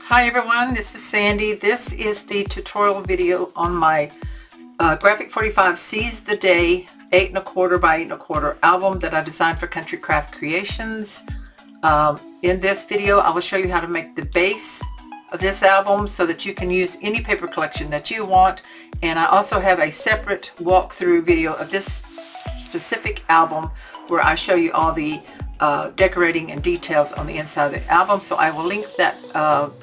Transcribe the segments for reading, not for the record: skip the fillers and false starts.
Hi everyone, this is Sandy. This is the tutorial video on my Graphic 45 Seize the Day 8 1/4 by 8 1/4 album that I designed for Country Craft Creations. In this video I will show you how to make the base of this album so that you can use any paper collection that you want, and I also have a separate walkthrough video of this specific album where I show you all the decorating and details on the inside of the album. So I will link that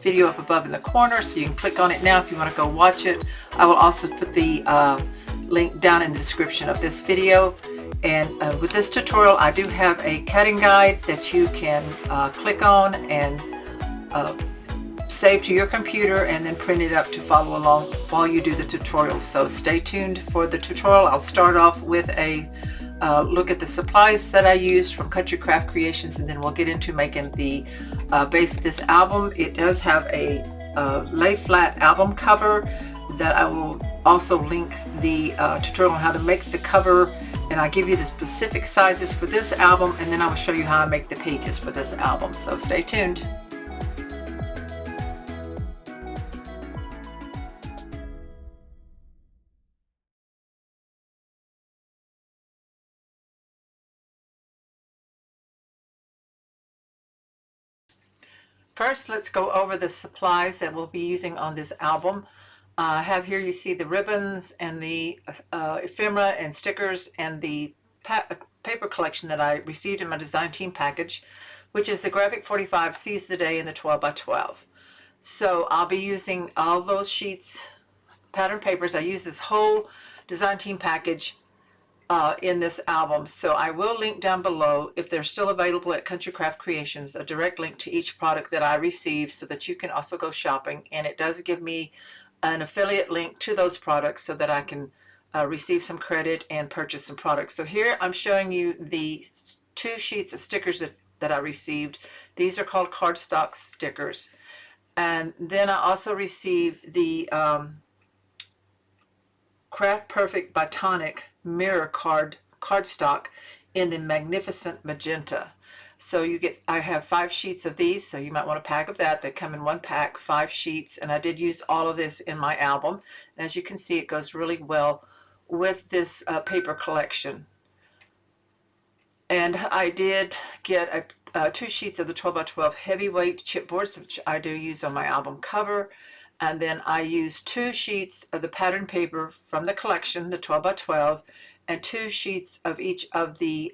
video up above in the corner so you can click on it now if you want to go watch it. I will also put the link down in the description of this video. And with this tutorial I do have a cutting guide that you can click on and save to your computer and then print it up to follow along while you do the tutorial. So stay tuned for the tutorial. I'll start off with a look at the supplies that I used from Country Craft Creations, and then we'll get into making the base of this album. It does have a Layflat album cover that I will also link the tutorial on how to make the cover, and I'll give you the specific sizes for this album, and then I will show you how I make the pages for this album. So stay tuned. First, let's go over the supplies that we'll be using on this album. I have here, you see the ribbons and the ephemera and stickers and the paper collection that I received in my design team package, which is the Graphic 45 Seize the Day in the 12 by 12. So I'll be using all those sheets, pattern papers. I use this whole design team package in this album. So I will link down below, if they're still available at Country Craft Creations, a direct link to each product that I received so that you can also go shopping. And it does give me an affiliate link to those products so that I can receive some credit and purchase some products. So here I'm showing you the 2 sheets of stickers that I received. These are called cardstock stickers. And then I also received the Craft Perfect Botanic mirror cardstock in the magnificent magenta. So you get, I have 5 sheets of these, so you might want a pack of that. They come in one pack, 5 sheets, and I did use all of this in my album. And as you can see, it goes really well with this paper collection. And I did get 2 sheets of the 12 by 12 heavyweight chipboards, which I do use on my album cover. And then I used 2 sheets of the pattern paper from the collection, the 12 by 12, and 2 sheets of each of the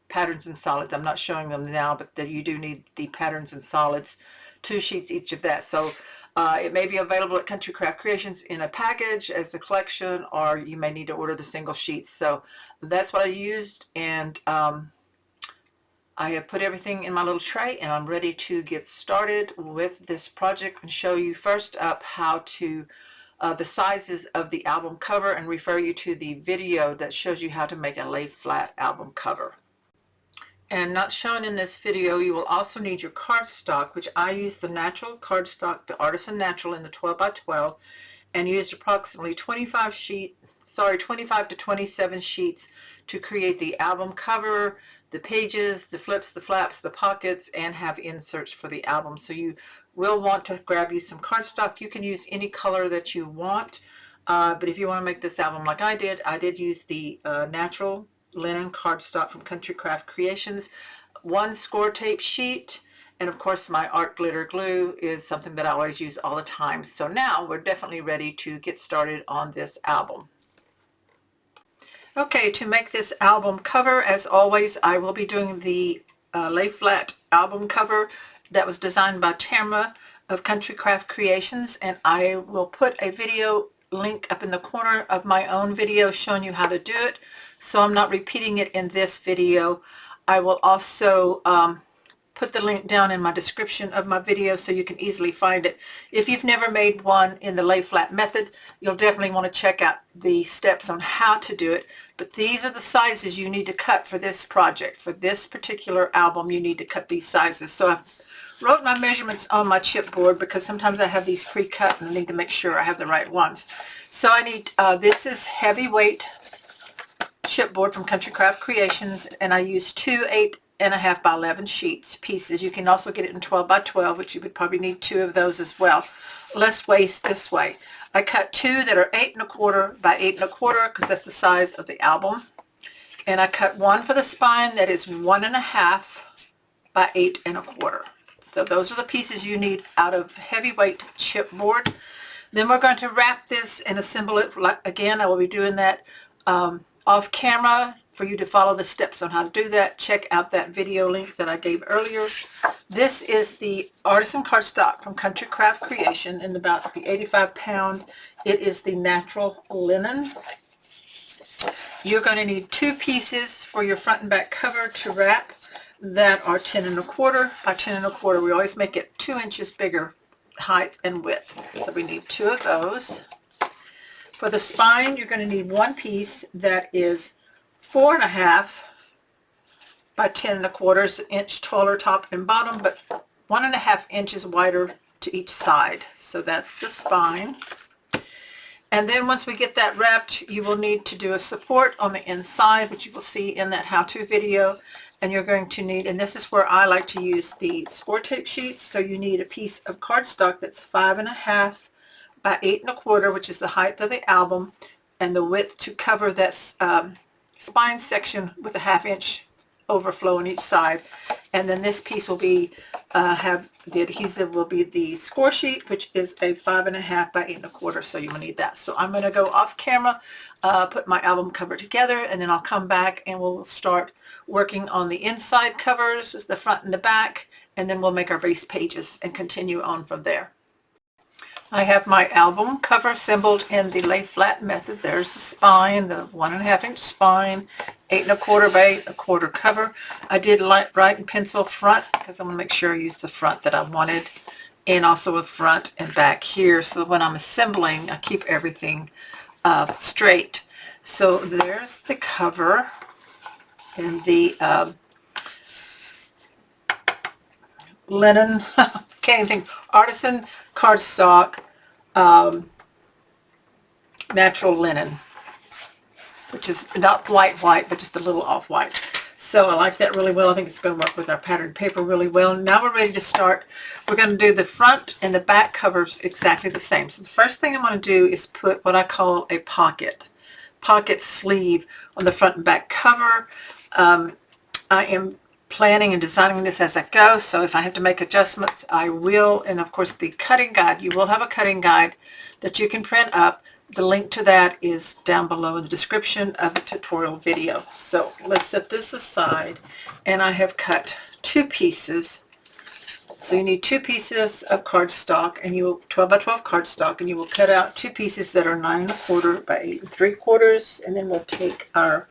patterns and solids. I'm not showing them now, but that you do need the patterns and solids, 2 sheets each of that. So it may be available at Country Craft Creations in a package as a collection, or you may need to order the single sheets. So that's what I used, and I have put everything in my little tray, and I'm ready to get started with this project and show you first up how to the sizes of the album cover, and refer you to the video that shows you how to make a Layflat album cover. And not shown in this video, you will also need your cardstock, which I used the natural cardstock, the Artisan Natural in the 12 by 12, and used approximately 25 to 27 sheets to create the album cover, the pages, the flips, the flaps, the pockets, and have inserts for the album. So you will want to grab you some cardstock. You can use any color that you want, but if you want to make this album like I did use the natural linen cardstock from Country Craft Creations, 1 score tape sheet, and of course my art glitter glue is something that I always use all the time. So now we're definitely ready to get started on this album. Okay, to make this album cover, as always, I will be doing the Layflat album cover that was designed by Tamra of Country Craft Creations, and I will put a video link up in the corner of my own video showing you how to do it, so I'm not repeating it in this video. I will also put the link down in my description of my video so you can easily find it. If you've never made one in the Layflat method, you'll definitely want to check out the steps on how to do it. But these are the sizes you need to cut for this project. For this particular album, you need to cut these sizes. So I've wrote my measurements on my chipboard because sometimes I have these pre-cut and I need to make sure I have the right ones. So I need, this is heavyweight chipboard from Country Craft Creations, and I use 2 8.5 by 11 sheets pieces. You can also get it in 12 by 12, which you would probably need 2 of those as well. Let's waste this way. I cut 2 that are 8.25 by 8.25 because that's the size of the album. And I cut 1 for the spine that is 1.5 by 8.25. So those are the pieces you need out of heavyweight chipboard. Then we're going to wrap this and assemble it. Again, I will be doing that off camera for you to follow the steps on how to do that. Check out that video link that I gave earlier. This is the artisan cardstock from Country Craft Creation in about the 85 pound. It is the natural linen. You're going to need 2 pieces for your front and back cover to wrap that are 10.25 by 10.25. We always make it 2 inches bigger height and width. So we need 2 of those. For the spine, you're going to need 1 piece that is 4.5 by 10.25. It's an inch taller top and bottom, but 1.5 inches wider to each side. So that's the spine. And then once we get that wrapped, you will need to do a support on the inside, which you will see in that how-to video. And you're going to need, and this is where I like to use the score tape sheets. So you need a piece of cardstock that's 5.5 by 8.25, which is the height of the album, and the width to cover that spine section with a 1/2 inch overflow on each side. And then this piece will be have the adhesive will be the score sheet, which is a 5.5 by 8.25. So you will need that. So I'm going to go off camera, put my album cover together, and then I'll come back and we'll start working on the inside covers, the front and the back, and then we'll make our base pages and continue on from there. I have my album cover assembled in the Layflat method. There's the spine, the 1.5 inch spine, 8.25 by 8.25 cover. I did write in pencil front because I'm going to make sure I use the front that I wanted, and also a front and back here, so when I'm assembling I keep everything straight. So there's the cover in the linen, can't even think, artisan cardstock natural linen, which is not white but just a little off white. So I like that really well. I think it's going to work with our patterned paper really well. Now we're ready to start. We're going to do the front and the back covers exactly the same. So the first thing I'm going to do is put what I call a pocket sleeve on the front and back cover. I am planning and designing this as I go, so if I have to make adjustments I will. And of course the cutting guide, you will have a cutting guide that you can print up. The link to that is down below in the description of the tutorial video. So let's set this aside, and I have cut 2 pieces. So you need 2 pieces of cardstock, and you will 12 by 12 cardstock, and you will cut out 2 pieces that are 9.25 by 8.75, and then we'll take our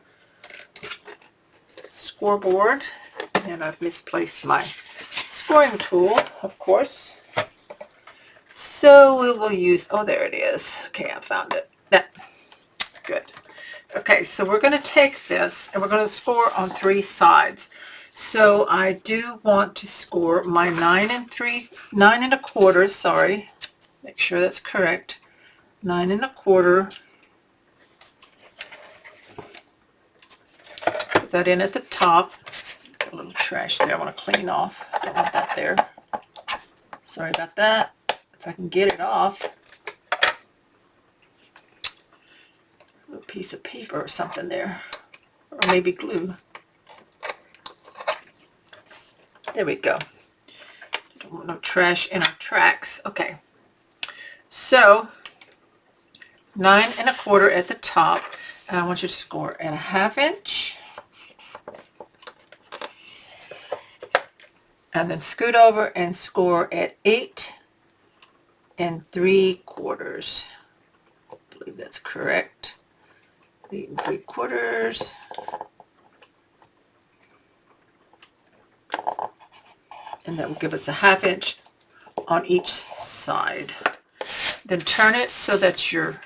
scoreboard, and I've misplaced my scoring tool, of course. So we will use, oh, there it is. Okay, I found it. That, good. Okay, so we're going to take this and we're going to score on 3 sides. So I do want to score my 9.25, sorry. Make sure that's correct. 9.25. Put that in at the top. Got a little trash there I want to clean off. I don't want that there. Sorry about that. If I can get it off. A little piece of paper or something there. Or maybe glue. There we go. Don't want no trash in our tracks. Okay. So 9.25 at the top. And I want you to score at a 1/2 inch. And then scoot over and score at 8.75. I believe that's correct. 8.75. And that will give us a 1/2 inch on each side. Then turn it so that your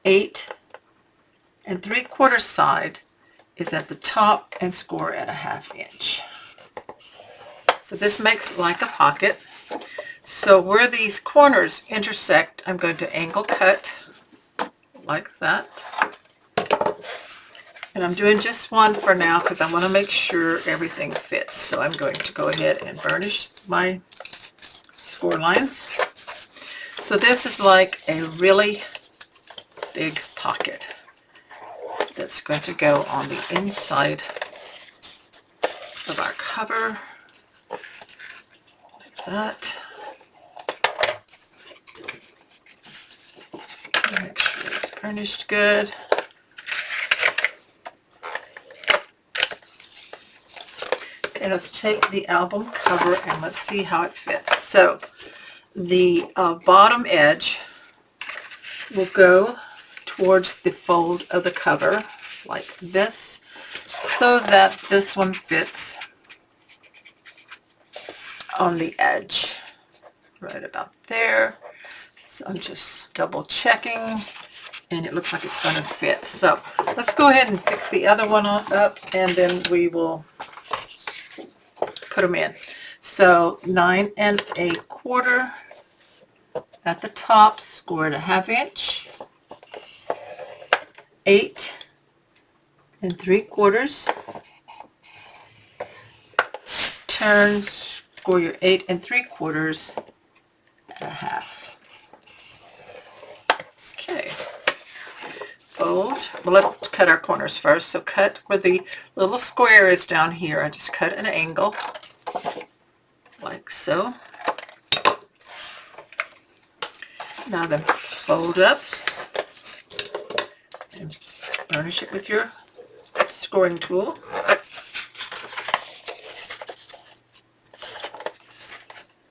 8.75 side is at the top and score at a 1/2 inch. So this makes like a pocket. So where these corners intersect, I'm going to angle cut like that. And I'm doing just one for now because I want to make sure everything fits. So I'm going to go ahead and burnish my score lines. So this is like a really big pocket that's going to go on the inside of our cover, like that. Make sure it's burnished good. Okay, let's take the album cover and let's see how it fits. So the bottom edge will go towards the fold of the cover like this, so that this one fits on the edge right about there. So I'm just double checking, and it looks like it's going to fit. So let's go ahead and fix the other one up, and then we will put them in. So 9 1/4 at the top, score it 1/2 inch, 8 3/4, turn, score your 8 3/4 and 1/2. Okay, fold. Well, let's cut our corners first. So cut where the little square is down here. I just cut an angle like so. Now then, fold up and burnish it with your scoring tool.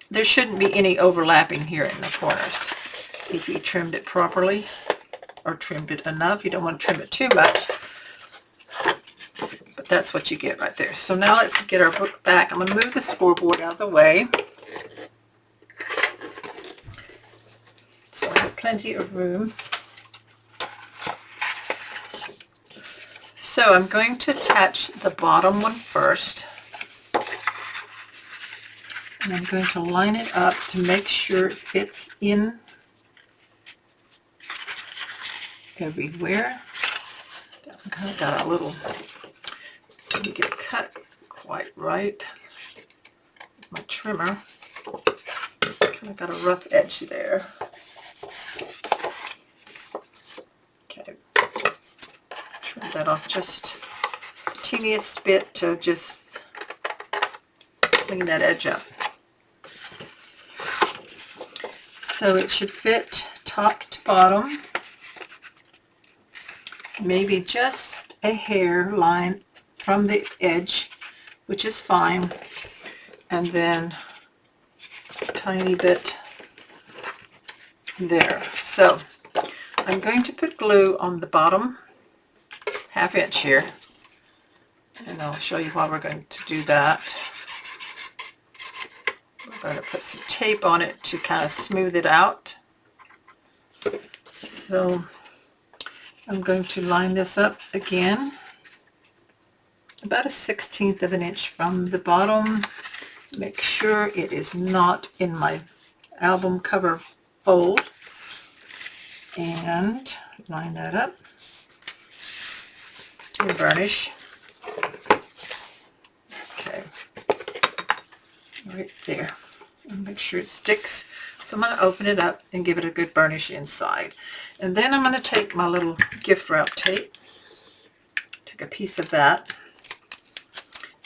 There shouldn't be any overlapping here in the corners if you trimmed it properly or trimmed it enough. You don't want to trim it too much, but that's what you get right there. So now let's get our book back. I'm going to move the scoreboard out of the way. So I have plenty of room. So I'm going to attach the bottom one first. And I'm going to line it up to make sure it fits in everywhere. That one kind of got a little, didn't get cut quite right with my trimmer. Kind of got a rough edge there. Okay, trim that off just the teeniest bit to just clean that edge up. So it should fit top to bottom, maybe just a hair line from the edge, which is fine, and then a tiny bit there. So I'm going to put glue on the bottom 1/2 inch here, and I'll show you why we're going to do that. We're going to put some tape on it to kind of smooth it out. So I'm going to line this up again about 1/16 of an inch from the bottom. Make sure it is not in my album cover fold, and line that up and burnish. Okay, right there. And make sure it sticks. So I'm going to open it up and give it a good burnish inside. And then I'm going to take my little gift wrap tape, take a piece of that,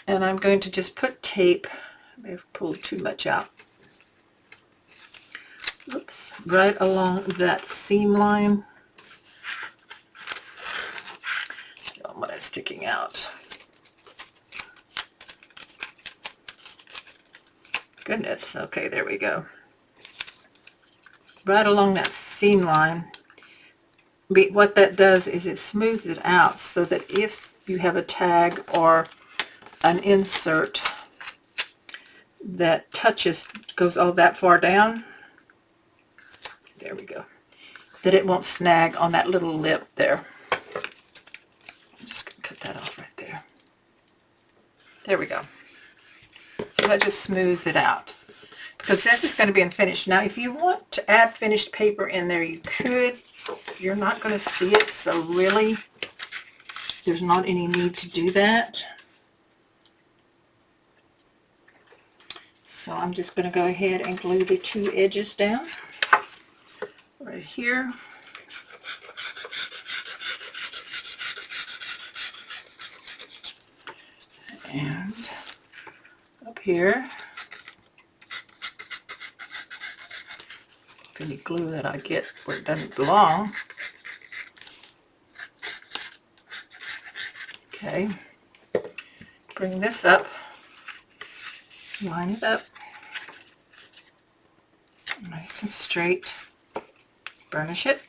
and I'm going to just put tape, I may have pulled too much out, oops, right along that seam line. I don't want it sticking out. Goodness, okay, there we go. Right along that seam line. What that does is it smooths it out so that if you have a tag or an insert that goes all that far down, there we go, that it won't snag on that little lip there. I'm just going to cut that off right there. There we go. So that just smooths it out, because this is going to be unfinished. Now if you want to add finished paper in there, you could. You're not going to see it, so really there's not any need to do that. So I'm just going to go ahead and glue the two edges down right here. And up here. Any glue that I get where it doesn't belong. Okay. Bring this up. Line it up. Nice and straight. Burnish it.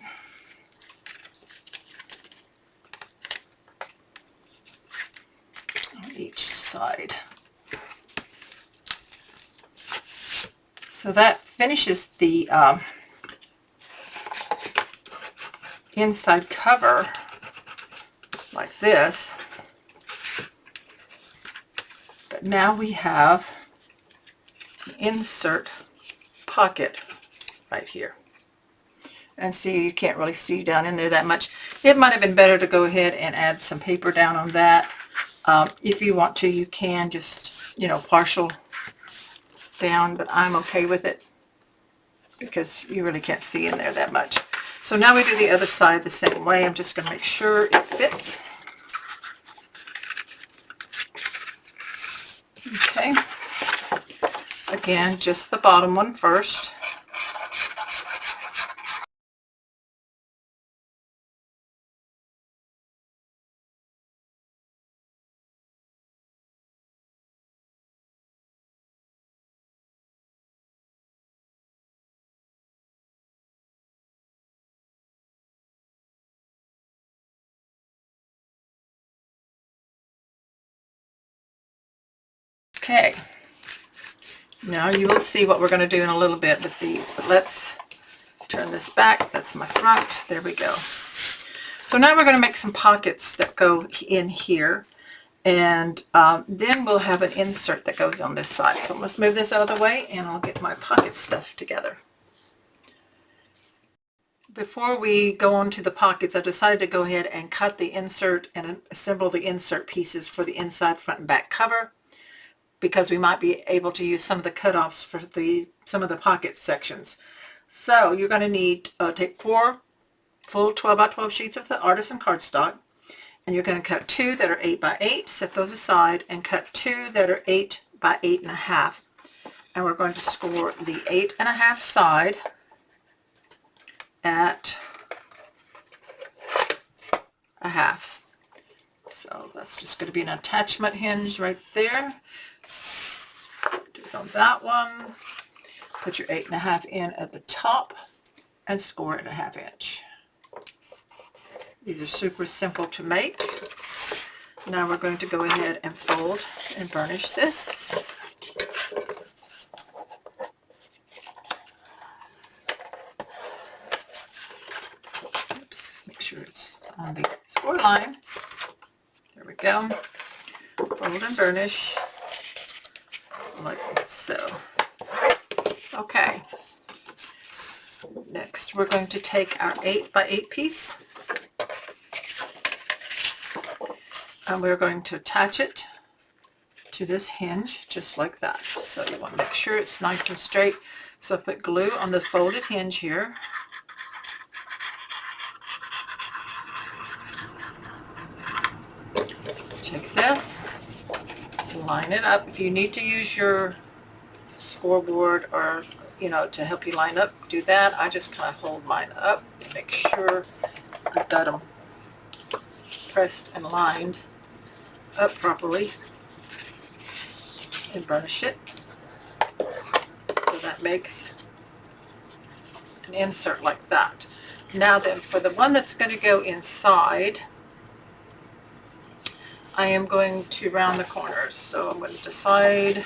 On each side. So that finishes the inside cover like this. But now we have an insert pocket right here. And see, you can't really see down in there that much. It might have been better to go ahead and add some paper down on that. If you want to, you can just, you know, partial down, but I'm okay with it because you really can't see in there that much. So now we do the other side the same way. I'm just going to make sure it fits. Okay. Again, just the bottom one first. Okay, now you will see what we're going to do in a little bit with these, but let's turn this back. That's my front. There we go. So now we're going to make some pockets that go in here, and then we'll have an insert that goes on this side. So let's move this out of the way, and I'll get my pocket stuff together. Before we go on to the pockets, I decided to go ahead and cut the insert and assemble the insert pieces for the inside, front, and back cover, because we might be able to use some of the cutoffs for some of the pocket sections. So you're going to need take 4 full 12 by 12 sheets of the artisan cardstock, and you're going to cut 2 that are 8 by 8, set those aside, and cut 2 that are 8 by 8.5. And we're going to score the 8.5 side at 1/2. So that's just going to be an attachment hinge right there. Do it on that one. Put your 8.5 in at the top and score it 1/2 inch. These are super simple to make. Now we're going to go ahead and fold and burnish this. Oops, make sure it's on the score line. There we go. Fold and burnish like so. Okay. Next, we're going to take our 8 by 8 piece, and we're going to attach it to this hinge just like that. So you want to make sure it's nice and straight. So put glue on the folded hinge here. Take this, line it up. If you need to use your scoreboard or, you know, to help you line up, do that. I just kind of hold mine up and make sure I've got them pressed and lined up properly, and burnish it. So that makes an insert like that. Now then, for the one that's going to go inside, I am going to round the corners. So I'm going to decide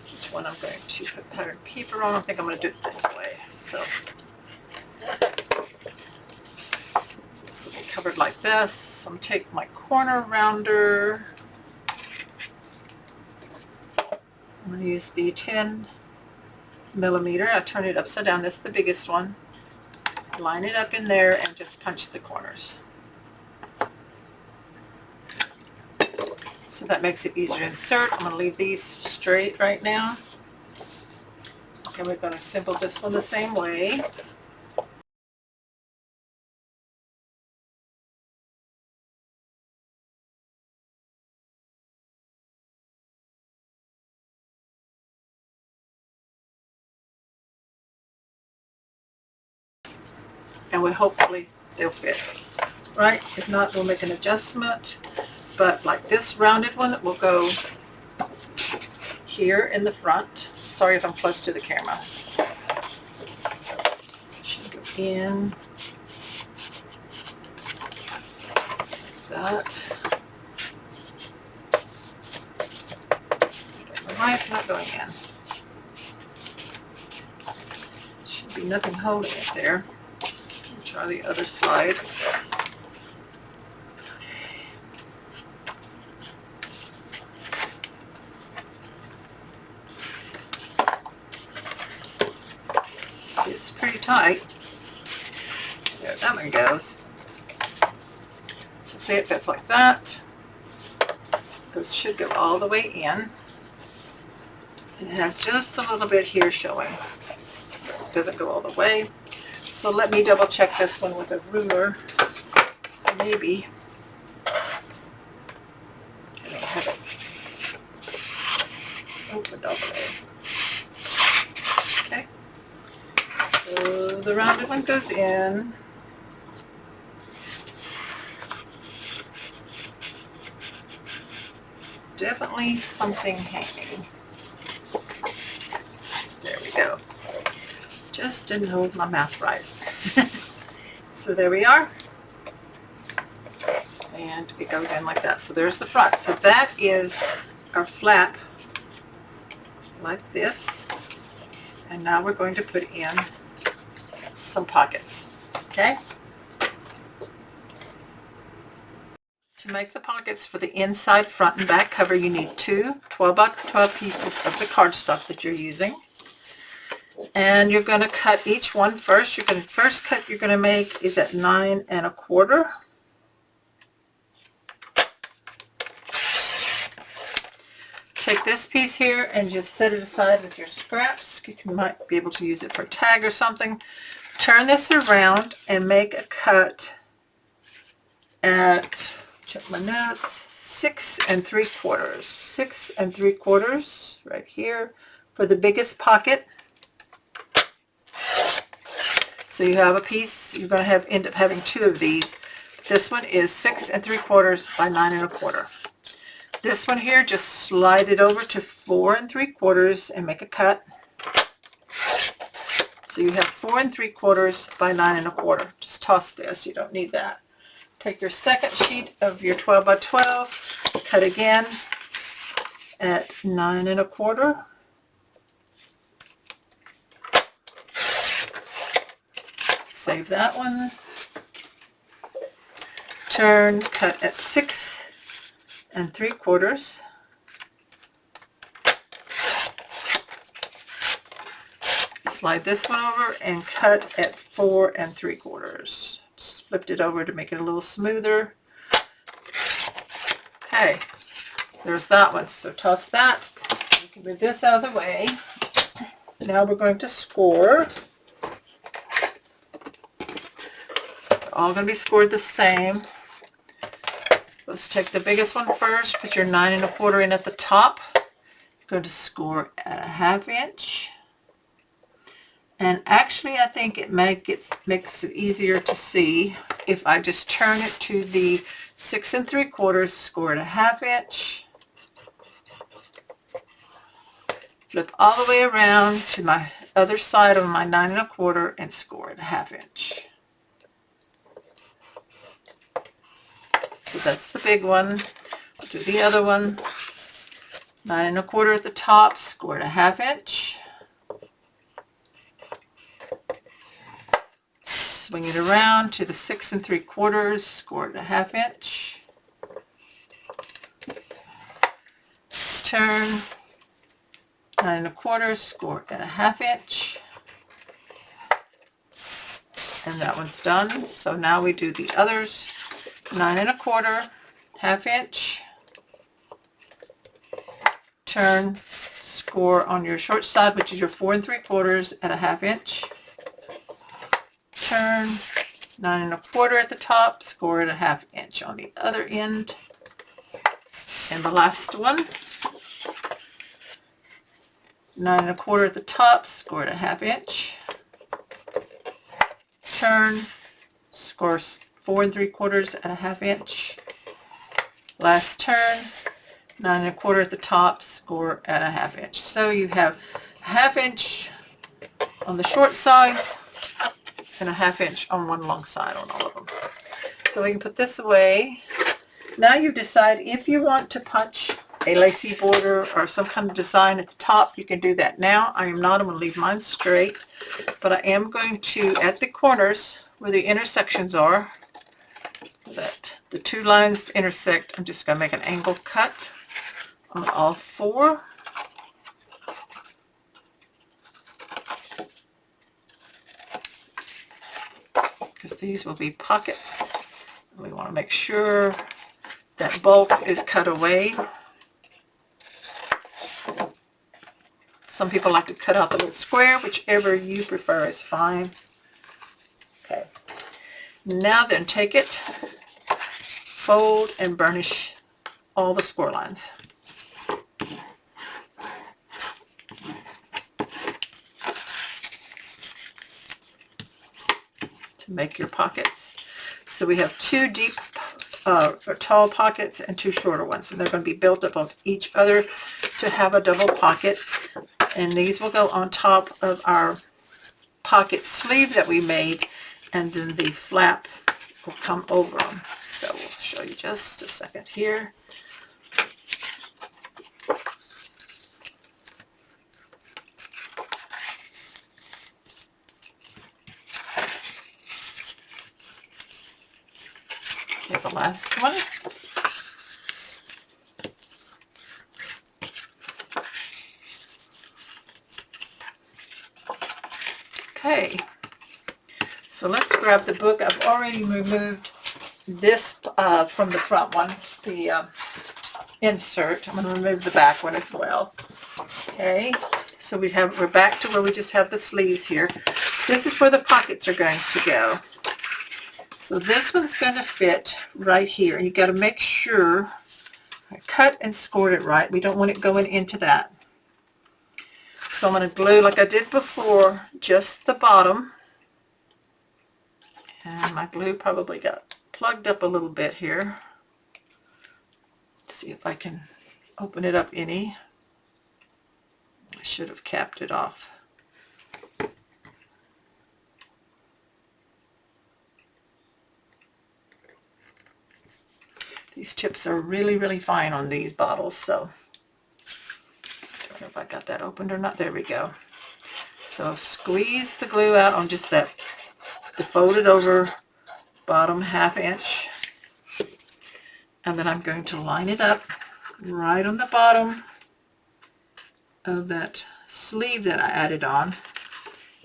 which one I'm going to put pattern paper on. I think I'm going to do it this way. So this will be covered like this. So I'm going to take my corner rounder. I'm going to use the 10 millimeter. I turn it upside down. That's the biggest one. Line it up in there and just punch the corners. So that makes it easier to insert. I'm going to leave these straight right now. Okay, we're going to assemble this one the same way. And hopefully they'll fit. Right? If not, we'll make an adjustment. But like this rounded one will go here in the front. Sorry if I'm close to the camera. Should go in like that. I don't know why it's not going in. Should be nothing holding it there. Try the other side. It's pretty tight. There that one goes. So see, it fits like that. This should go all the way in. It has just a little bit here showing. It doesn't go all the way. So let me double check this one with a ruler. Maybe. I don't have it opened all the way. Okay. So the rounded one goes in. Definitely something hanging. There we go. Just didn't hold my mouth right. So there we are. And it goes in like that. So there's the front. So that is our flap like this. And now we're going to put in some pockets. Okay? To make the pockets for the inside, front, and back cover, you need two 12 by 12 pieces of the cardstock that you're using. And you're going to cut each one first. First cut you're going to make is at 9 1/4. Take this piece here and just set it aside with your scraps. You might be able to use it for a tag or something. Turn this around and make a cut at, check my notes, 6 3/4. 6 3/4 right here for the biggest pocket. So you have a piece, you're going to end up having two of these. This one is 6 3/4 by 9 1/4. This one here, just slide it over to 4 3/4 and make a cut. So you have 4 3/4 by 9 1/4. Just toss this, you don't need that. Take your second sheet of your 12 by 12, cut again at 9 1/4. Save that one. Turn, cut at 6 3/4. Slide this one over and cut at 4 3/4. Just flipped it over to make it a little smoother. Okay, there's that one. So toss that. You can move this out of the way. Now we're going to score. All going to be scored the same. Let's take the biggest one first. Put your 9 1/4 in at the top. You're going to score at 1/2 inch. And actually, I think it makes it easier to see if I just turn it to the 6 3/4, score at 1/2 inch. Flip all the way around to my other side of my 9 1/4 and score at 1/2 inch. So that's the big one. I'll do the other one. 9 1/4 at the top, score at 1/2 inch. Swing it around to the 6 3/4, score at 1/2 inch. Turn, 9 1/4, score at 1/2 inch. And that one's done. So now we do the others. 9 1/4, 1/2 inch. turn, score on your short side, which is your 4 3/4 at a 1/2 inch. Turn, 9 1/4 at the top, score at a 1/2 inch on the other end. And the last one, 9 1/4 at the top, score at a 1/2 inch. Turn, score 4 3/4 at a 1/2 inch. Last turn, 9 1/4 at the top, score at a 1/2 inch. So you have a 1/2 inch on the short sides and a 1/2 inch on one long side on all of them. So we can put this away. Now you decide if you want to punch a lacy border or some kind of design at the top. You can do that now. I am not. I'm going to leave mine straight, but I am going to, at the corners where the intersections are, that the two lines intersect, I'm just going to make an angle cut on all 4. Because these will be pockets. We want to make sure that bulk is cut away. Some people like to cut out the little square, whichever you prefer is fine. Okay. Now then, take it, fold, and burnish all the score lines. To make your pockets. So we have 2 deep tall pockets and 2 shorter ones, and they're going to be built up of each other to have a double pocket. And these will go on top of our pocket sleeve that we made, and then the flap will come over them. So we'll show you just a second here. Okay, the last one. Okay, so let's grab the book. I've already removed this from the front one, the insert. I'm going to remove the back one as well. Okay, so we're back to where we just have the sleeves here. This is where the pockets are going to go. So this one's going to fit right here, and you got to make sure I cut and scored it right. We don't want it going into that. So I'm going to glue, like I did before, just the bottom. And my glue probably got plugged up a little bit here. Let's see if I can open it up any. I should have capped it off. These tips are really, really fine on these bottles, so I don't know if I got that opened or not. There we go. So squeeze the glue out on just that, the folded over bottom 1/2 inch, and then I'm going to line it up right on the bottom of that sleeve that I added on,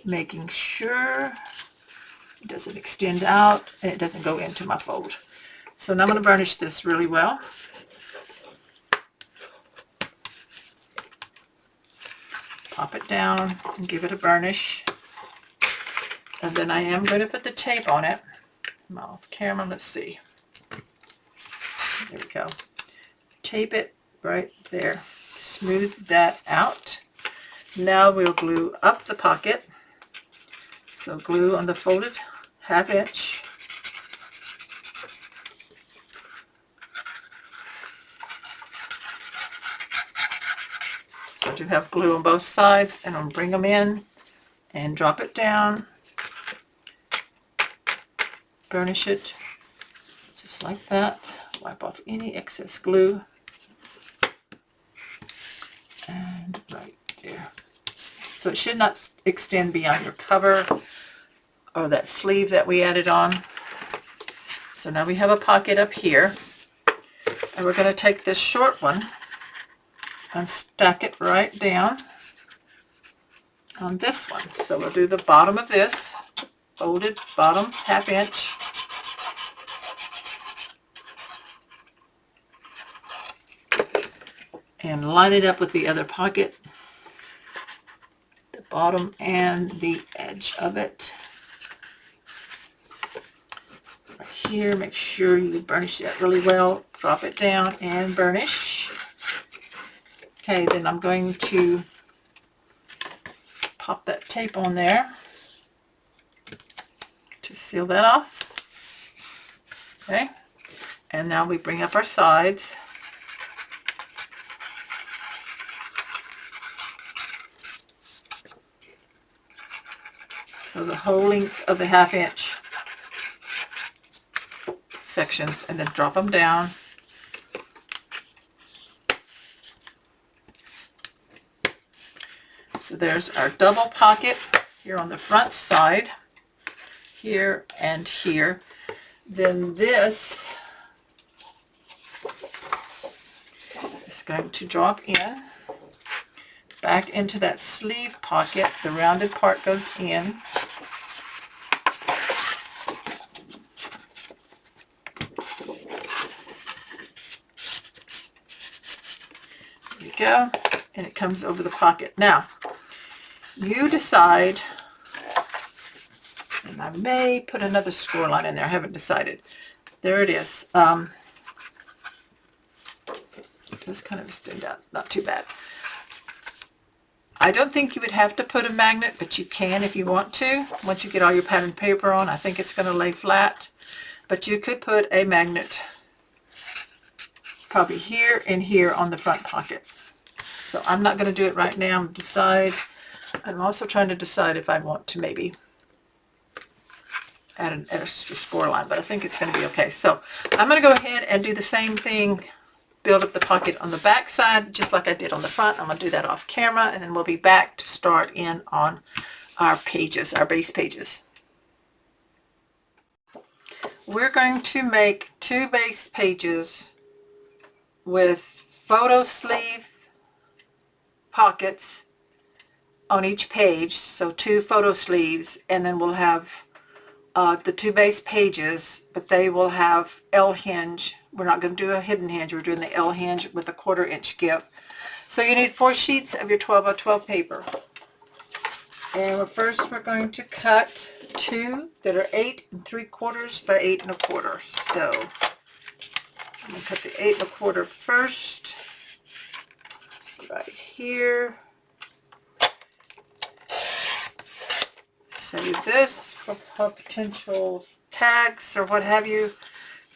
making sure it doesn't extend out and it doesn't go into my fold. So now I'm going to burnish this really well. Pop it down and give it a burnish. And then I am going to put the tape on it. I'm off camera, let's see. There we go. Tape it right there. Smooth that out. Now we'll glue up the pocket. So glue on the folded 1/2 inch. So I do have glue on both sides, and I'll bring them in and drop it down. Burnish it just like that. Wipe off any excess glue. And right there. So it should not extend beyond your cover or that sleeve that we added on. So now we have a pocket up here. And we're going to take this short one and stack it right down on this one. So we'll do the bottom of this, folded bottom 1/2 inch. and line it up with the other pocket, the bottom and the edge of it. Right here, make sure you burnish that really well. Drop it down and burnish. Okay, then I'm going to pop that tape on there to seal that off. Okay, and now we bring up our sides. So the whole length of the 1/2 inch sections, and then drop them down. So there's our double pocket here on the front side, here and here. Then this is going to drop in back into that sleeve pocket. The rounded part goes in. There you go. And it comes over the pocket. Now, you decide, and I may put another score line in there. I haven't decided. There it is. It does kind of stand out. Not too bad. I don't think you would have to put a magnet, but you can if you want to. Once you get all your pattern paper on, I think it's going to lay flat. But you could put a magnet probably here and here on the front pocket. So I'm not going to do it right now. I'm also trying to decide if I want to maybe add an extra score line, but I think it's going to be okay. So I'm going to go ahead and do the same thing. Build up the pocket on the back side just like I did on the front. I'm going to do that off camera, and then we'll be back to start in on our pages, our base pages. We're going to make 2 base pages with photo sleeve pockets on each page, so 2 photo sleeves, and then we'll have the 2 base pages, but they will have L hinge. We're not going to do a hidden hinge. We're doing the L hinge with a 1/4 inch give. So you need 4 sheets of your 12 by 12 paper. And first we're going to cut 2 that are 8 3/4 by 8 1/4. So I'm going to cut the 8 1/4 first, right here. Save this for potential tags or what have you.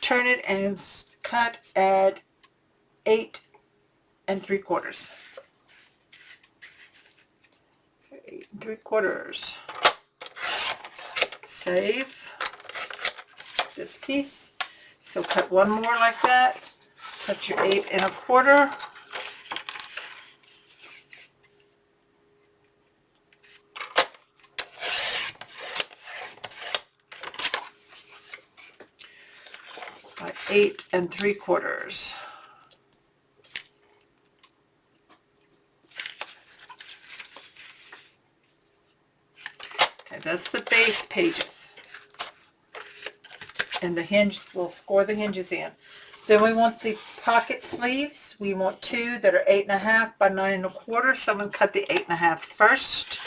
Turn it and cut at 8 3/4. 8 3/4. Save this piece. So cut 1 more like that. Cut your 8 1/4. By 8 3/4. Okay, that's the base pages. And the hinge, we'll score the hinges in. Then we want the pocket sleeves. We want 2 that are 8 1/2 by 9 1/4. So I'm going to cut the 8 1/2 first.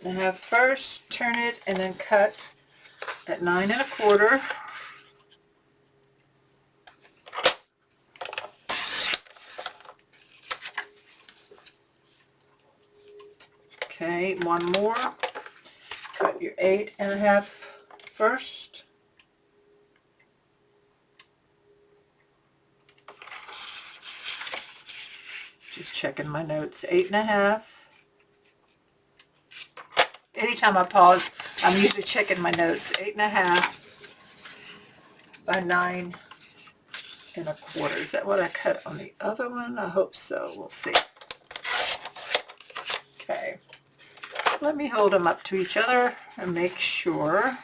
And have first, turn it, and then cut at 9 1/4. Okay, 1 more. Cut your 8 1/2 first. Just checking my notes. 8 1/2. Anytime I pause, I'm usually checking my notes. 8 1/2 by 9 1/4. Is that what I cut on the other one? I hope so. We'll see. Okay. Let me hold them up to each other and make sure.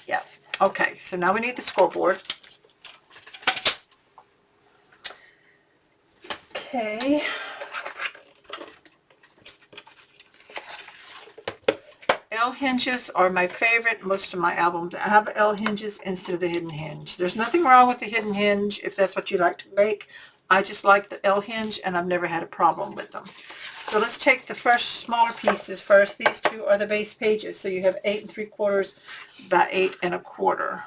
Yeah. Okay. So now we need the scoreboard. L hinges are my favorite. Most of my albums have L hinges instead of the hidden hinge. There's nothing wrong with the hidden hinge if that's what you like to make. I just like the L hinge, and I've never had a problem with them. So let's take the first smaller pieces first. These two are the base pages. So you have 8 3/4 by 8 1/4.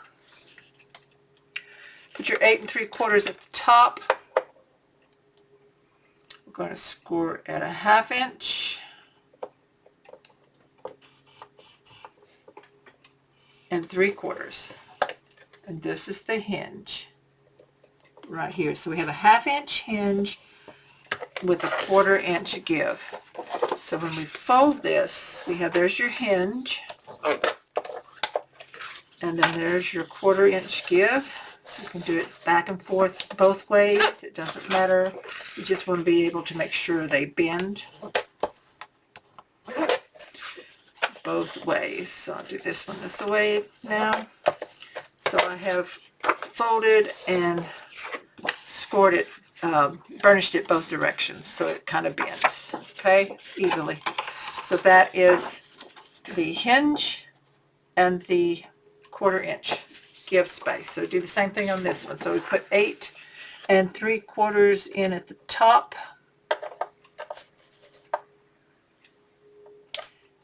Put your 8 3/4 at the top. We're going to score at 1/2 inch. And 3/4. And this is the hinge right here. So we have a 1/2 inch hinge with a 1/4 inch give. So when we fold this, we have, there's your hinge, and then there's your 1/4 inch give. You can do it back and forth both ways. It doesn't matter. You just want to be able to make sure they bend both ways. So I'll do this one this way now. So I have folded and scored it, burnished it both directions, so it kind of bends, okay, easily. So that is the hinge and the 1/4 inch give space. So do the same thing on this one. So we put 8 3/4 in at the top,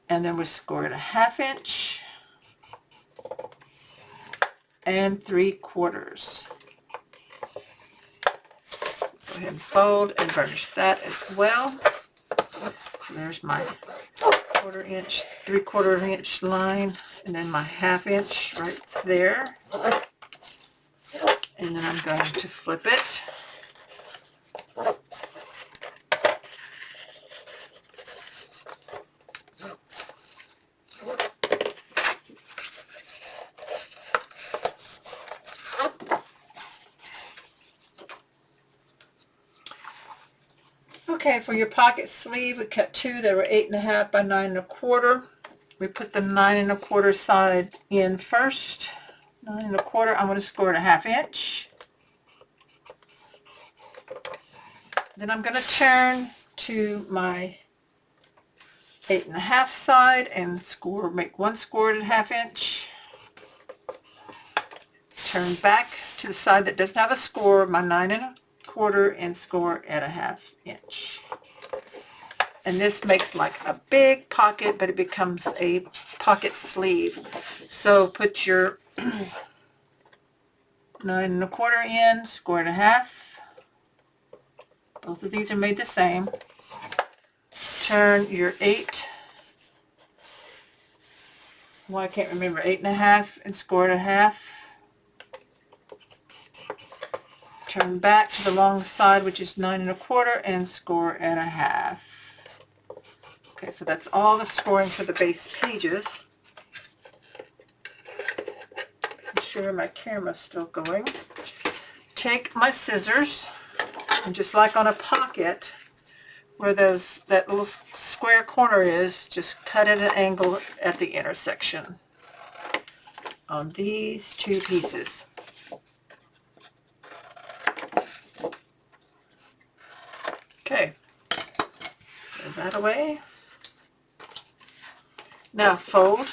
and then we score it 1/2 inch and 3/4. Go ahead and fold and burnish that as well. So there's my 1/4 inch, 3/4 inch line, and then my 1/2 inch right there. And then I'm going to flip it. Okay, for your pocket sleeve, we cut 2 that were 8 1/2 by 9 1/4. We put the 9 1/4 side in first. 9 1/4, I'm going to score it 1/2 inch. Then I'm going to turn to my 8 1/2 side and score, make one score at 1/2 inch. Turn back to the side that doesn't have a score, my 9 1/4, and score at 1/2 inch. And this makes like a big pocket, but it becomes a pocket sleeve. So put your 9 1/4 in, score at 1/2. Both of these are made the same. Turn your 8. Well, I can't remember, 8 1/2, and score at 1/2. Turn back to the long side, which is 9 1/4, and score at 1/2. Okay, so that's all the scoring for the base pages. I'm sure my camera's still going. Take my scissors, and just like on a pocket, where that little square corner is, just cut at an angle at the intersection on these two pieces. Okay, throw that away. Now fold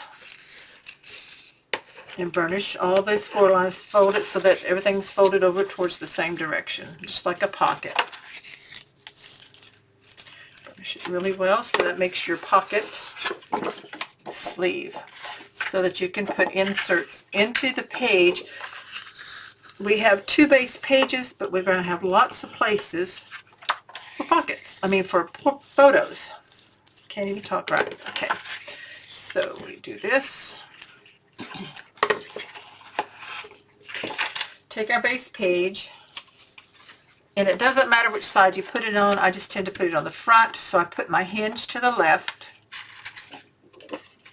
and burnish all those score lines. Fold it so that everything's folded over towards the same direction, just like a pocket. Burnish it really well so that makes your pocket sleeve, so that you can put inserts into the page. We have 2 base pages, but we're going to have lots of places for pockets. I mean, for photos. Can't even talk right. Okay. So we do this. Take our base page, and it doesn't matter which side you put it on. I just tend to put it on the front, so I put my hinge to the left,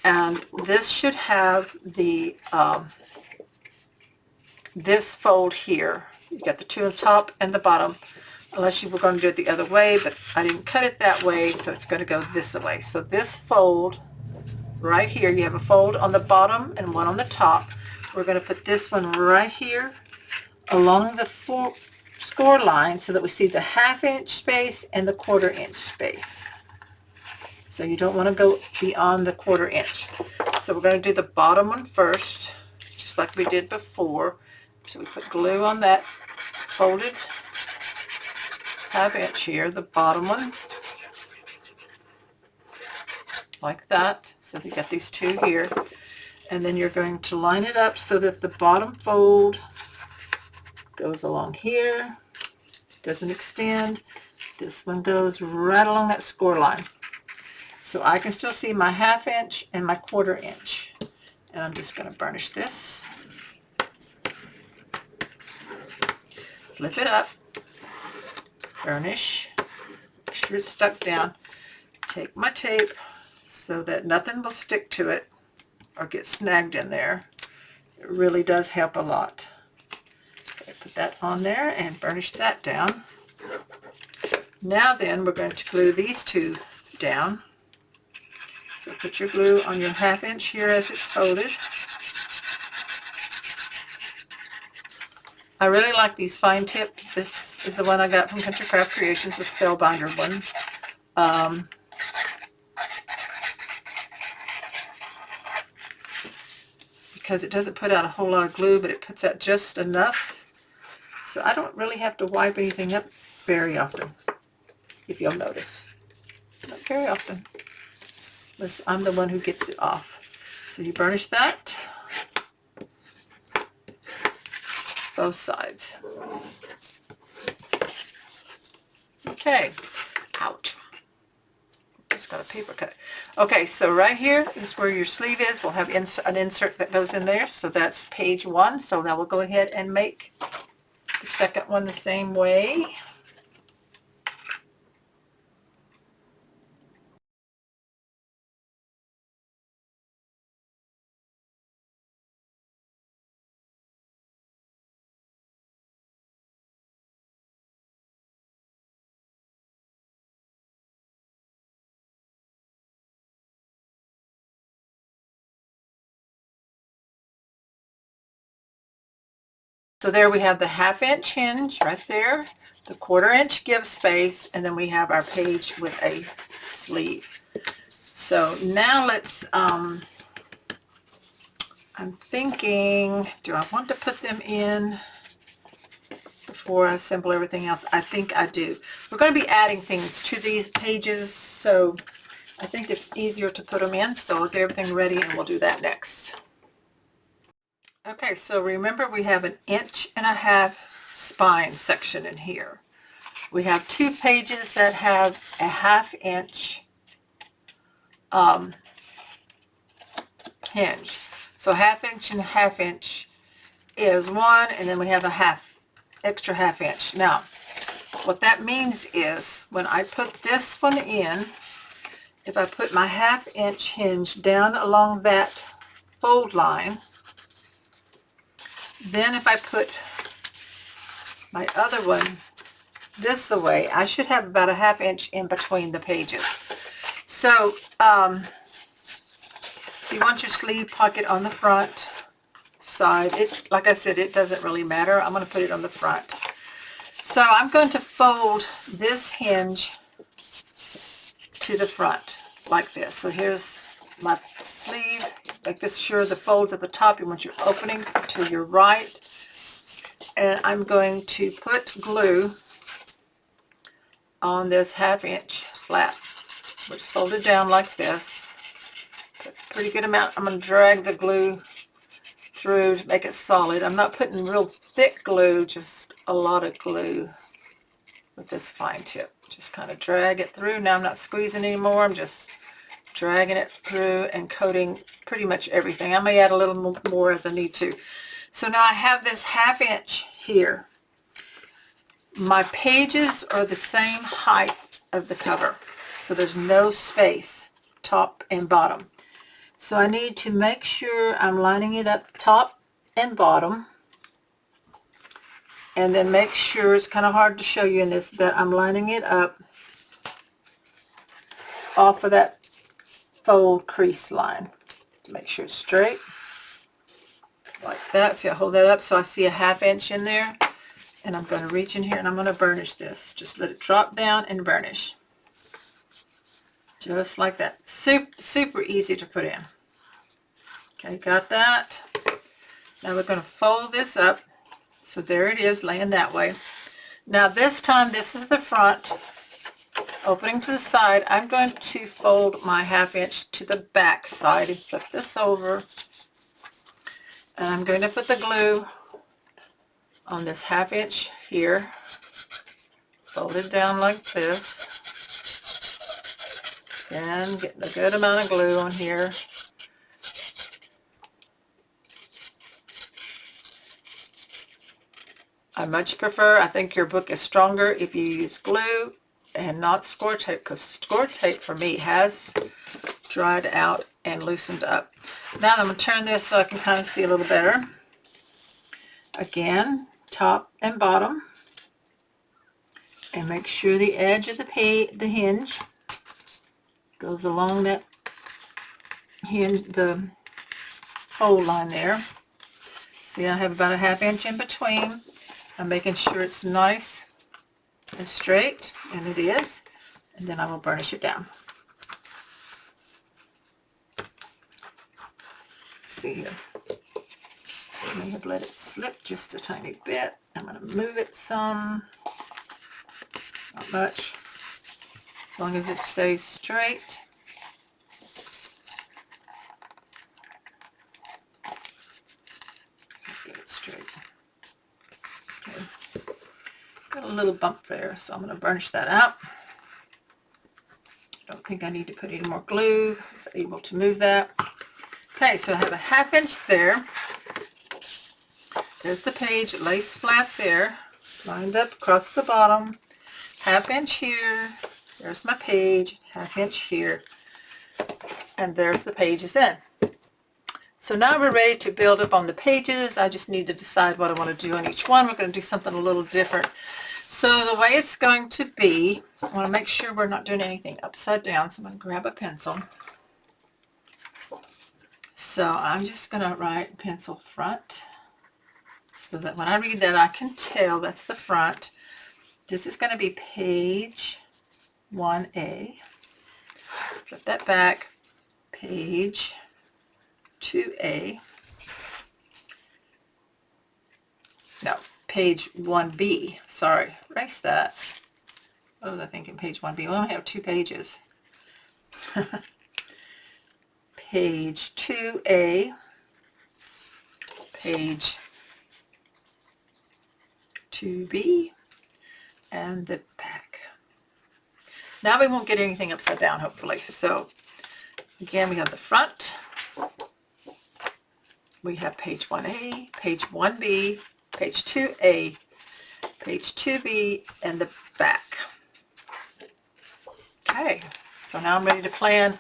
and this should have the this fold here. You got the 2 on top and the bottom, unless you were going to do it the other way, but I didn't cut it that way, so it's going to go this way. So this fold right here, you have a fold on the bottom and one on the top. We're going to put this one right here along the score line so that we see the 1/2 inch space and the 1/4 inch space. So you don't want to go beyond the 1/4 inch. So we're going to do the bottom one first, just like we did before. So we put glue on that folded 1/2 inch here, the bottom one, like that. So we got these 2 here. And then you're going to line it up so that the bottom fold goes along here, doesn't extend. This one goes right along that score line. So I can still see my 1/2 inch and my 1/4 inch. And I'm just going to burnish this. Flip it up. Burnish. Make sure it's stuck down. Take my tape so that nothing will stick to it or get snagged in there. It really does help a lot. Okay, put that on there and burnish that down. Now then, we're going to glue these 2 down. So put your glue on your 1/2 inch here as it's folded. I really like these fine tip. This is the one I got from Country Craft Creations, the Spellbinder one. Because it doesn't put out a whole lot of glue, but it puts out just enough. So I don't really have to wipe anything up very often, if you'll notice. Not very often, unless I'm the one who gets it off. So you burnish that, both sides. Okay, ouch. Just got a paper cut. Okay, so right here is where your sleeve is. We'll have an insert that goes in there. So that's page 1. So now we'll go ahead and make the second one the same way. So there we have the 1/2 inch hinge right there, the 1/4 inch give space, and then we have our page with a sleeve. So now let's, I'm thinking, do I want to put them in before I assemble everything else? I think I do. We're going to be adding things to these pages, so I think it's easier to put them in. So I'll get everything ready and we'll do that next. Okay, so remember we have an 1.5 inch spine section in here. We have 2 pages that have a 1/2 inch hinge. So 1/2 inch and 1/2 inch is 1, and then we have a extra 1/2 inch. Now, what that means is when I put this one in, if I put my 1/2 inch hinge down along that fold line, then if I put my other one this away, I should have about a 1/2 inch in between the pages. So if you want your sleeve pocket on the front side, like I said, it doesn't really matter. I'm going to put it on the front. So I'm going to fold this hinge to the front like this. So here's my sleeve. Make this sure the folds at the top. You want your opening to your right. And I'm going to put glue on this 1/2 inch flap, which is folded down like this. Put a pretty good amount. I'm going to drag the glue through to make it solid. I'm not putting real thick glue, just a lot of glue with this fine tip. Just kind of drag it through. Now I'm not squeezing anymore. I'm just dragging it through and coating pretty much everything. I may add a little more as I need to. So now I have this 1/2 inch here. My pages are the same height of the cover, so there's no space top and bottom. So I need to make sure I'm lining it up top and bottom, and then make sure, it's kind of hard to show you in this, that I'm lining it up off of that fold crease line to make sure it's straight like that. See, I hold that up so I see a 1/2 inch in there, and I'm going to reach in here and I'm going to burnish this. Just let it drop down and burnish. Just like that. Super easy to put in. Okay, got that. Now we're going to fold this up. So there it is, laying that way. Now this time, this is the front. Opening to the side, I'm going to fold my 1/2 inch to the back side and flip this over. And I'm going to put the glue on this 1/2 inch here. Fold it down like this. And getting a good amount of glue on here. I much prefer, I think your book is stronger if you use glue and not score tape, because score tape for me has dried out and loosened up. Now I'm going to turn this so I can kind of see a little better. Again, top and bottom. And make sure the edge of the hinge goes along that hinge, the fold line there. See, I have about a 1/2 inch in between. I'm making sure it's nice and straight, and it is. And then I will burnish it down. Let's see here. I may have let it slip just a tiny bit. I'm going to move it some. Not much. As long as it stays straight. Get it straight. Okay. Got a little bump there, so I'm going to burnish that out. I don't think I need to put any more glue. I was able to move that. Okay, so I have a 1/2 inch there. There's the page, lace flat there, lined up across the bottom. 1/2 inch here. There's my page, 1/2 inch here. And there's the pages in. So now we're ready to build up on the pages. I just need to decide what I want to do on each one. We're going to do something a little different. So the way it's going to be, I want to make sure we're not doing anything upside down. So I'm going to grab a pencil. So I'm just going to write pencil front so that when I read that I can tell that's the front. This is going to be page 1A. Flip that back. Page 2A. No, page 1B. Sorry, erase that. What was I thinking? Page 1B. We only have 2 pages. Page 2A. Page 2B. And the back. Now we won't get anything upside down, hopefully. So again, we have the front. We have page 1A, page 1B, page 2A, page 2B, and the back. Okay, so now I'm ready to plan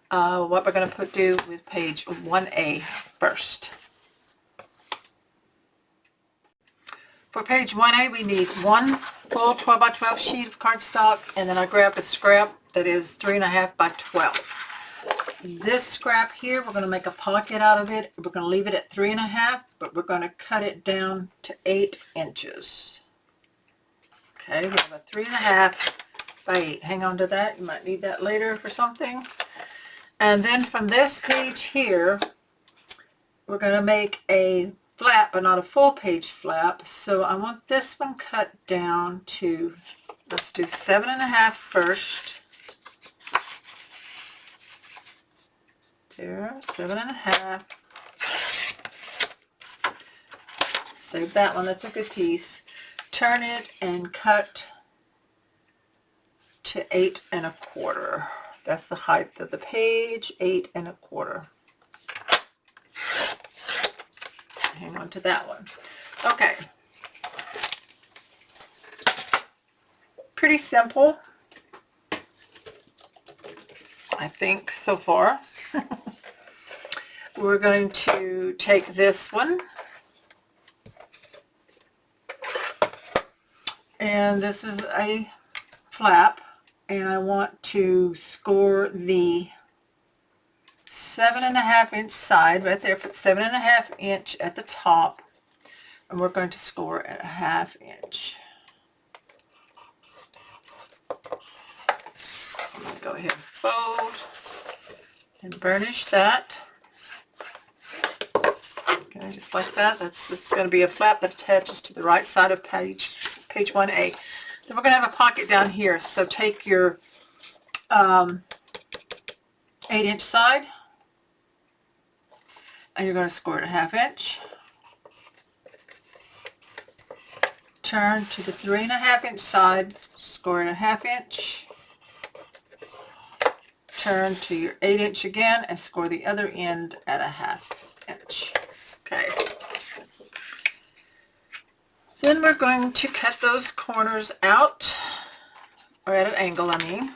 what we're going to do with page 1A first. For page 1A, we need one full 12 by 12 sheet of cardstock, and then I grabbed a scrap that is 3.5 by 12. This scrap here, we're going to make a pocket out of it. We're going to leave it at 3.5, but we're going to cut it down to 8 inches. Okay, we have a 3.5 by 8. Hang on to that. You might need that later for something. And then from this page here, we're going to make a flap, but not a full page flap. So I want this one cut down to, let's do 7.5 first. There, 7.5. Save that one, that's a good piece. Turn it and cut to 8.25. That's the height of the page, 8.25. Hang on to that one. Okay. Pretty simple, I think, so far. We're going to take this one, and this is a flap, and I want to score the 7.5 inch side right there. Put 7.5 inch at the top, and we're going to score at 1/2 inch. I'm going to go ahead and fold and burnish that. Okay, just like that. It's going to be a flap that attaches to the right side of page 1A. Then we're going to have a pocket down here. So take your 8-inch side and you're going to score it a 1/2 inch. Turn to the 3 1/2 inch side, score it a 1/2 inch. Turn to your 8-inch again and score the other end at a 1/2 inch. Okay. Then we're going to cut those corners out, or at an angle, I mean.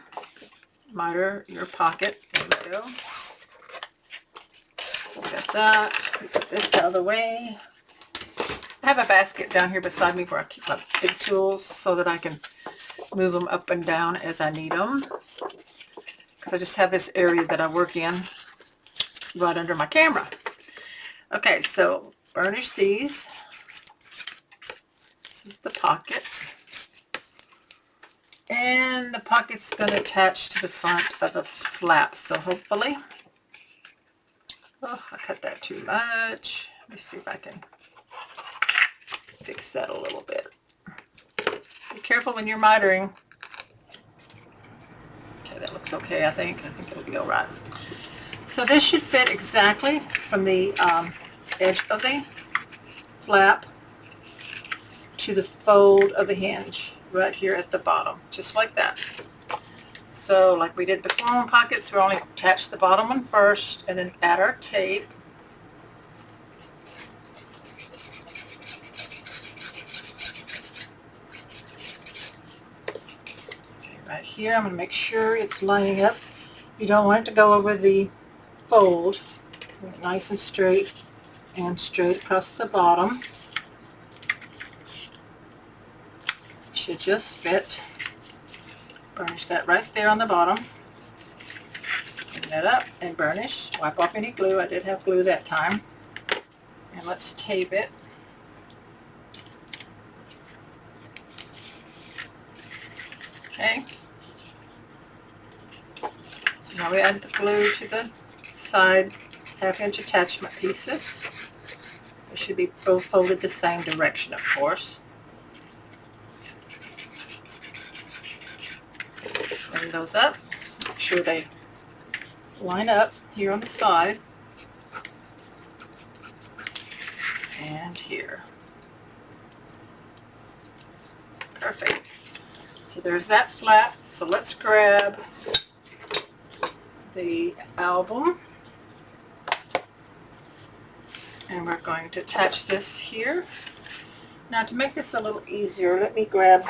Miter your pocket. There we go. So we got that. We put this out of the way. I have a basket down here beside me where I keep my big tools so that I can move them up and down as I need them. Because I just have this area that I work in right under my camera. Okay, so burnish these. This is the pocket. And the pocket's going to attach to the front of the flap. So hopefully, oh, I cut that too much. Let me see if I can fix that a little bit. Be careful when you're mitering. Okay, that looks okay, I think. I think it'll be all right. So this should fit exactly from the edge of the flap to the fold of the hinge right here at the bottom, just like that. So like we did before on pockets, we only attach the bottom one first and then add our tape. Okay, right here I'm going to make sure it's lining up. You don't want it to go over the fold. Nice and straight across the bottom. Should just fit. Burnish that right there on the bottom. Clean that up and burnish. Wipe off any glue. I did have glue that time. And let's tape it. Okay. So now we add the glue to the side 1/2 inch attachment pieces. They should be both folded the same direction, of course. Bring those up. Make sure they line up here on the side and here. Perfect. So there's that flap. So let's grab the album and we're going to attach this here. Now to make this a little easier, let me grab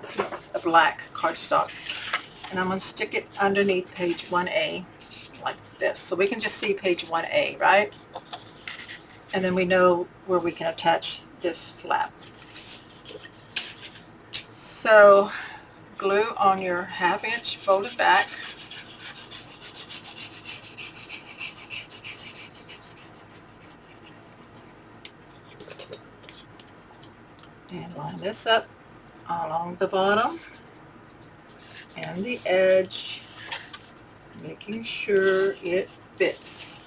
a piece of black cardstock and I'm going to stick it underneath page 1A like this. So we can just see page 1A, right? And then we know where we can attach this flap. So glue on your 1/2 inch folded back. And line this up along the bottom and the edge, making sure it fits.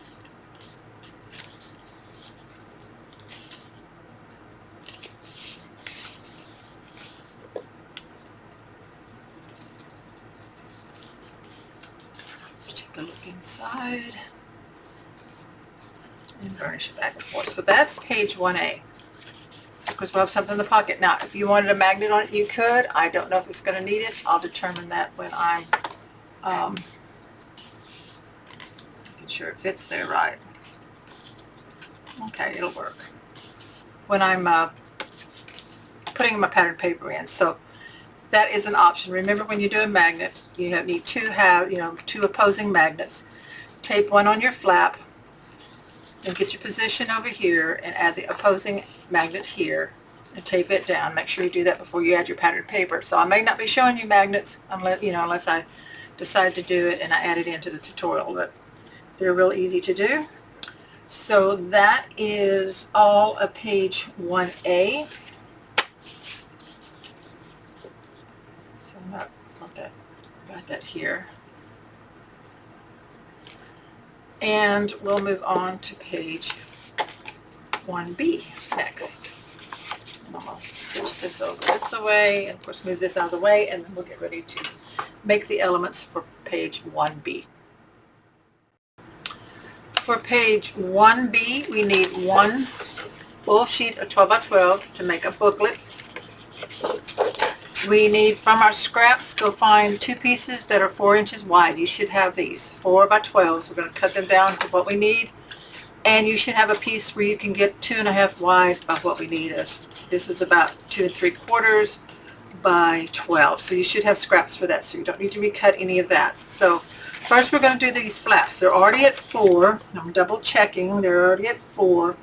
Let's take a look inside and burnish it back and forth. So that's page 1A. Because we'll have something in the pocket. Now, if you wanted a magnet on it, you could. I don't know if it's going to need it. I'll determine that when I'm making sure it fits there right. Okay, it'll work. When I'm putting my pattern paper in. So that is an option. Remember, when you do a magnet, you need to have, two opposing magnets. Tape one on your flap. And get your position over here and add the opposing magnet here and tape it down. Make sure you do that before you add your pattern paper. So I may not be showing you magnets unless I decide to do it and I add it into the tutorial, but they're real easy to do. So that is all of page 1A. So I'm not want that back that here. And we'll move on to page 1B next. And I'll switch this over this way, and of course move this out of the way, and then we'll get ready to make the elements for page 1B. For page 1B, we need one full sheet of 12 by 12 to make a booklet. We need, from our scraps, go find 2 pieces that are 4 inches wide. You should have these 4 by 12. So we're going to cut them down to what we need. And you should have a piece where you can get 2.5 wide by what we need. This is about 2 3/4 by 12. So you should have scraps for that. So you don't need to recut any of that. So first we're going to do these flaps. They're already at 4. I'm double checking. They're already at 4.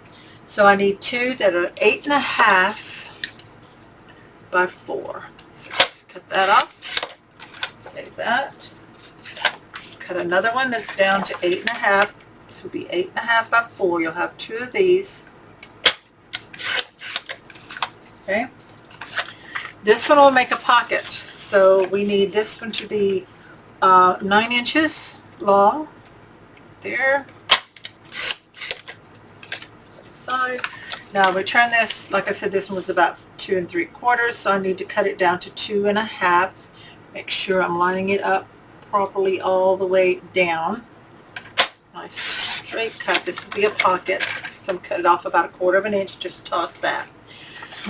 So I need 2 that are 8.5 by 4. So just cut that off. Save that. Cut another one that's down to 8.5. This will be 8.5 by 4. You'll have 2 of these. Okay. This one will make a pocket. So we need this one to be 9 inches long. There. Side. Now return this. Like I said, this one was about 2 3/4, so I need to cut it down to 2.5. Make sure I'm lining it up properly all the way down. Nice straight cut. This will be a pocket. So I'm cut it off about 1/4 inch. Just toss that.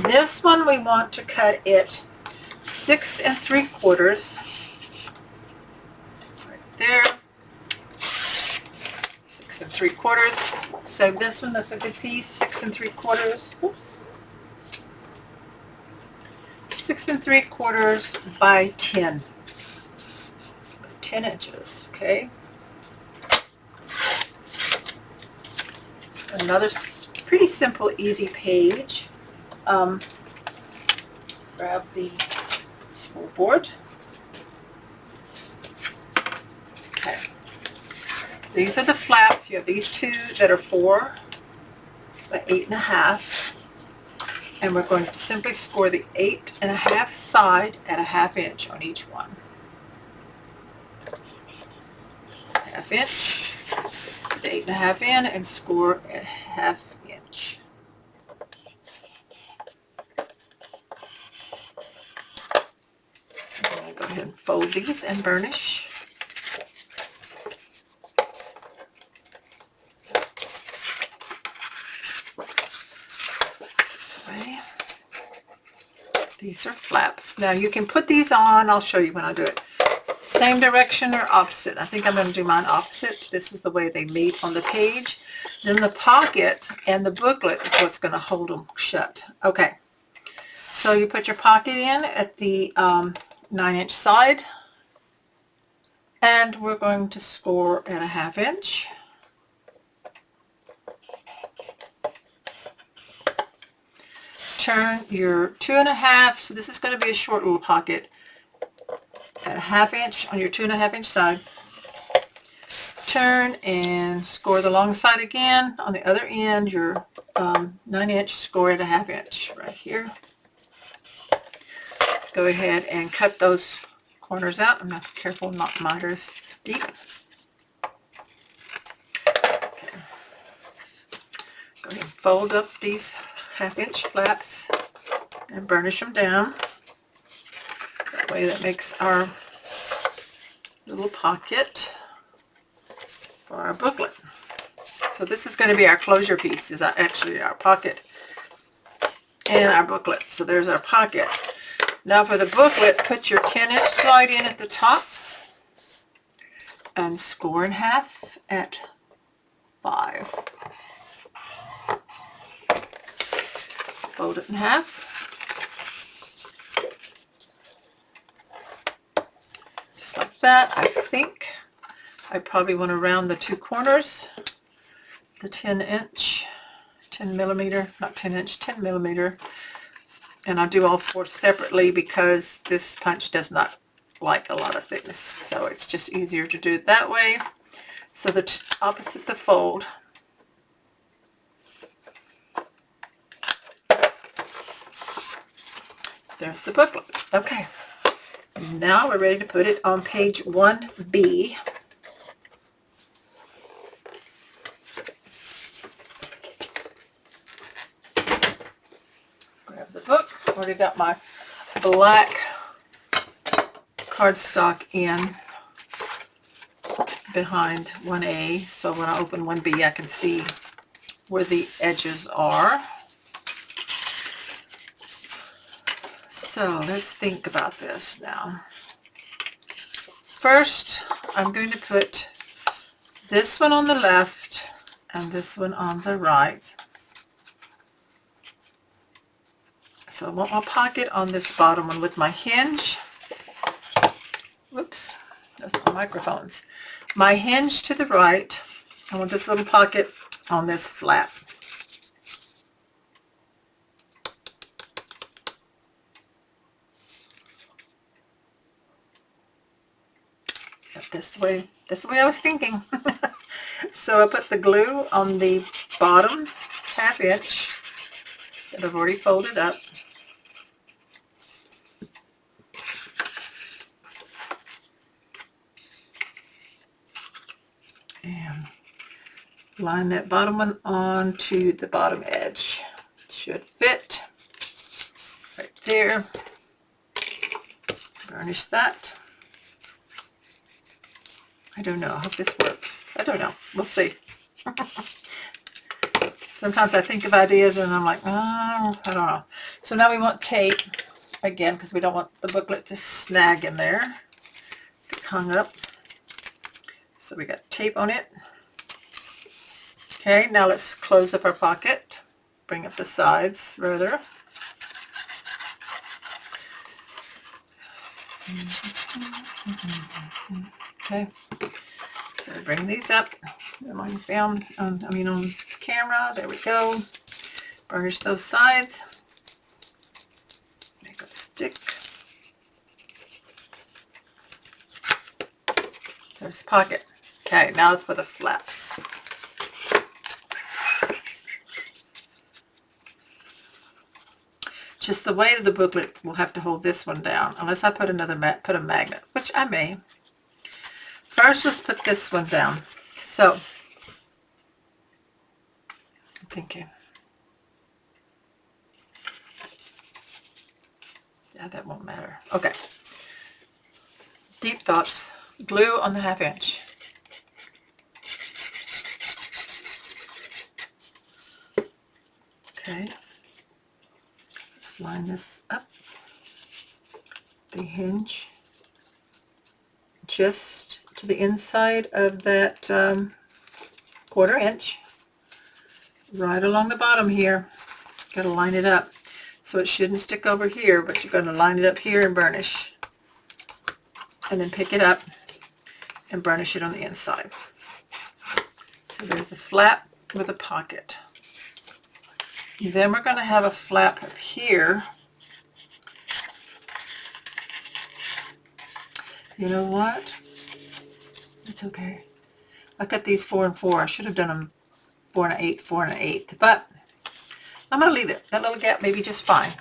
This one we want to cut it 6 3/4. Right there. 6 3/4. So this one, that's a good piece. 6 3/4. Oops. 6 3/4 by 10. 10 inches. Okay. Another pretty simple, easy page. Grab the spool board. Okay. These are the flaps. You have these 2 that are 4 by 8.5. And we're going to simply score the 8.5 side at 1/2 inch on each one. 1/2 inch. Put the 8.5 in and score at 1/2 inch. I'm going to go ahead and fold these and burnish. These are flaps. Now you can put these on. I'll show you when I do it. Same direction or opposite. I think I'm going to do mine opposite. This is the way they meet on the page. Then the pocket and the booklet is what's going to hold them shut. Okay. So you put your pocket in at the 9-inch side. And we're going to score at 1/2 inch. Turn your 2.5, so this is going to be a short little pocket, at 1/2 inch on your 2.5 inch side. Turn and score the long side again. On the other end, your 9-inch, score at 1/2 inch right here. Let's go ahead and cut those corners out. I'm not careful, not miters deep. Okay. Go ahead and fold up these 1/2 inch flaps and burnish them down. That way that makes our little pocket for our booklet. So this is going to be our closure piece, is actually our pocket and our booklet. So there's our pocket. Now for the booklet, put your 10-inch slide in at the top and score in half at 5. Fold it in half. Just like that. I think I probably want to round the 2 corners. The 10-inch, 10 millimeter, not 10 inch, 10 millimeter. And I do all 4 separately because this punch does not like a lot of thickness. So it's just easier to do it that way. So the opposite the fold. There's the booklet. Okay. Now we're ready to put it on page 1B. Grab the book. Already got my black cardstock in behind 1A, so when I open 1B I can see where the edges are. So let's think about this now. First, I'm going to put this one on the left and this one on the right. So I want my pocket on this bottom one with my hinge. Whoops, those are my microphones. My hinge to the right. I want this little pocket on this flap. That's the way I was thinking. So I put the glue on the bottom ½ inch that I've already folded up. And line that bottom one onto the bottom edge. It should fit right there. Burnish that. I don't know. I hope this works. I don't know. We'll see. Sometimes I think of ideas and I'm like, oh, I don't know. So now we want tape again because we don't want the booklet to snag in there, get hung up. So we got tape on it. Okay, now let's close up our pocket. Bring up the sides further. Okay, so bring these up. I'm on film, on camera. There we go. Burnish those sides. Make them stick. There's the pocket. Okay, now for the flaps. Just the weight of the booklet will have to hold this one down, unless I put put a magnet, which I may. First, let's put this one down. So, I'm thinking. Yeah, that won't matter. Okay. Deep thoughts. Glue on the ½ inch. Okay. Let's line this up. The hinge just to the inside of that ½ inch. Right along the bottom here. Got to line it up. So it shouldn't stick over here, but you're going to line it up here and burnish. And then pick it up and burnish it on the inside. So there's a flap with a pocket. Then we're going to have a flap up here. You know what? It's okay. I cut these 4 and 4. I should have done them 4 1/8, 4 1/8. But I'm going to leave it. That little gap may be just fine.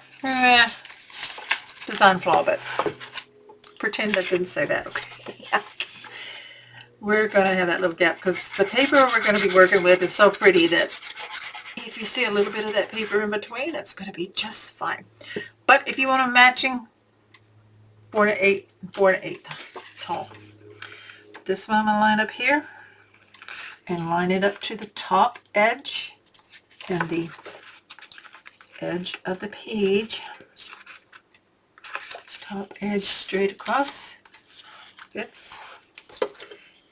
Design flaw, but pretend that didn't say that. Okay. We're going to have that little gap because the paper we're going to be working with is so pretty that if you see a little bit of that paper in between, that's going to be just fine. But if you want a matching 4 1/8 and 4 1/8 tall, this one I'm going to line up here and line it up to the top edge and the edge of the page. Top edge straight across. Fits.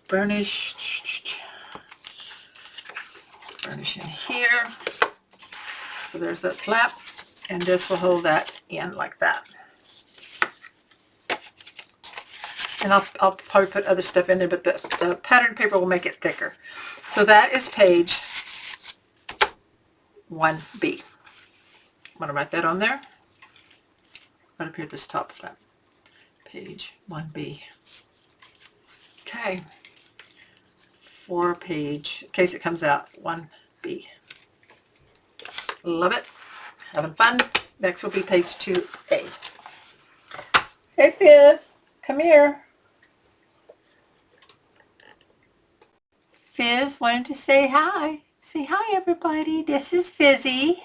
Burnish. Burnish in here. So there's that flap, and this will hold that in like that. And I'll probably put other stuff in there, but the pattern paper will make it thicker. So that is page 1B. I'm going to write that on there. Right up here at this top flap. Page 1B. Okay. For page, in case it comes out, 1B. Love it. Having fun. Next will be page 2A. Hey, Fizz. come here. Fizz wanted to say hi. Say hi, everybody. This is Fizzy.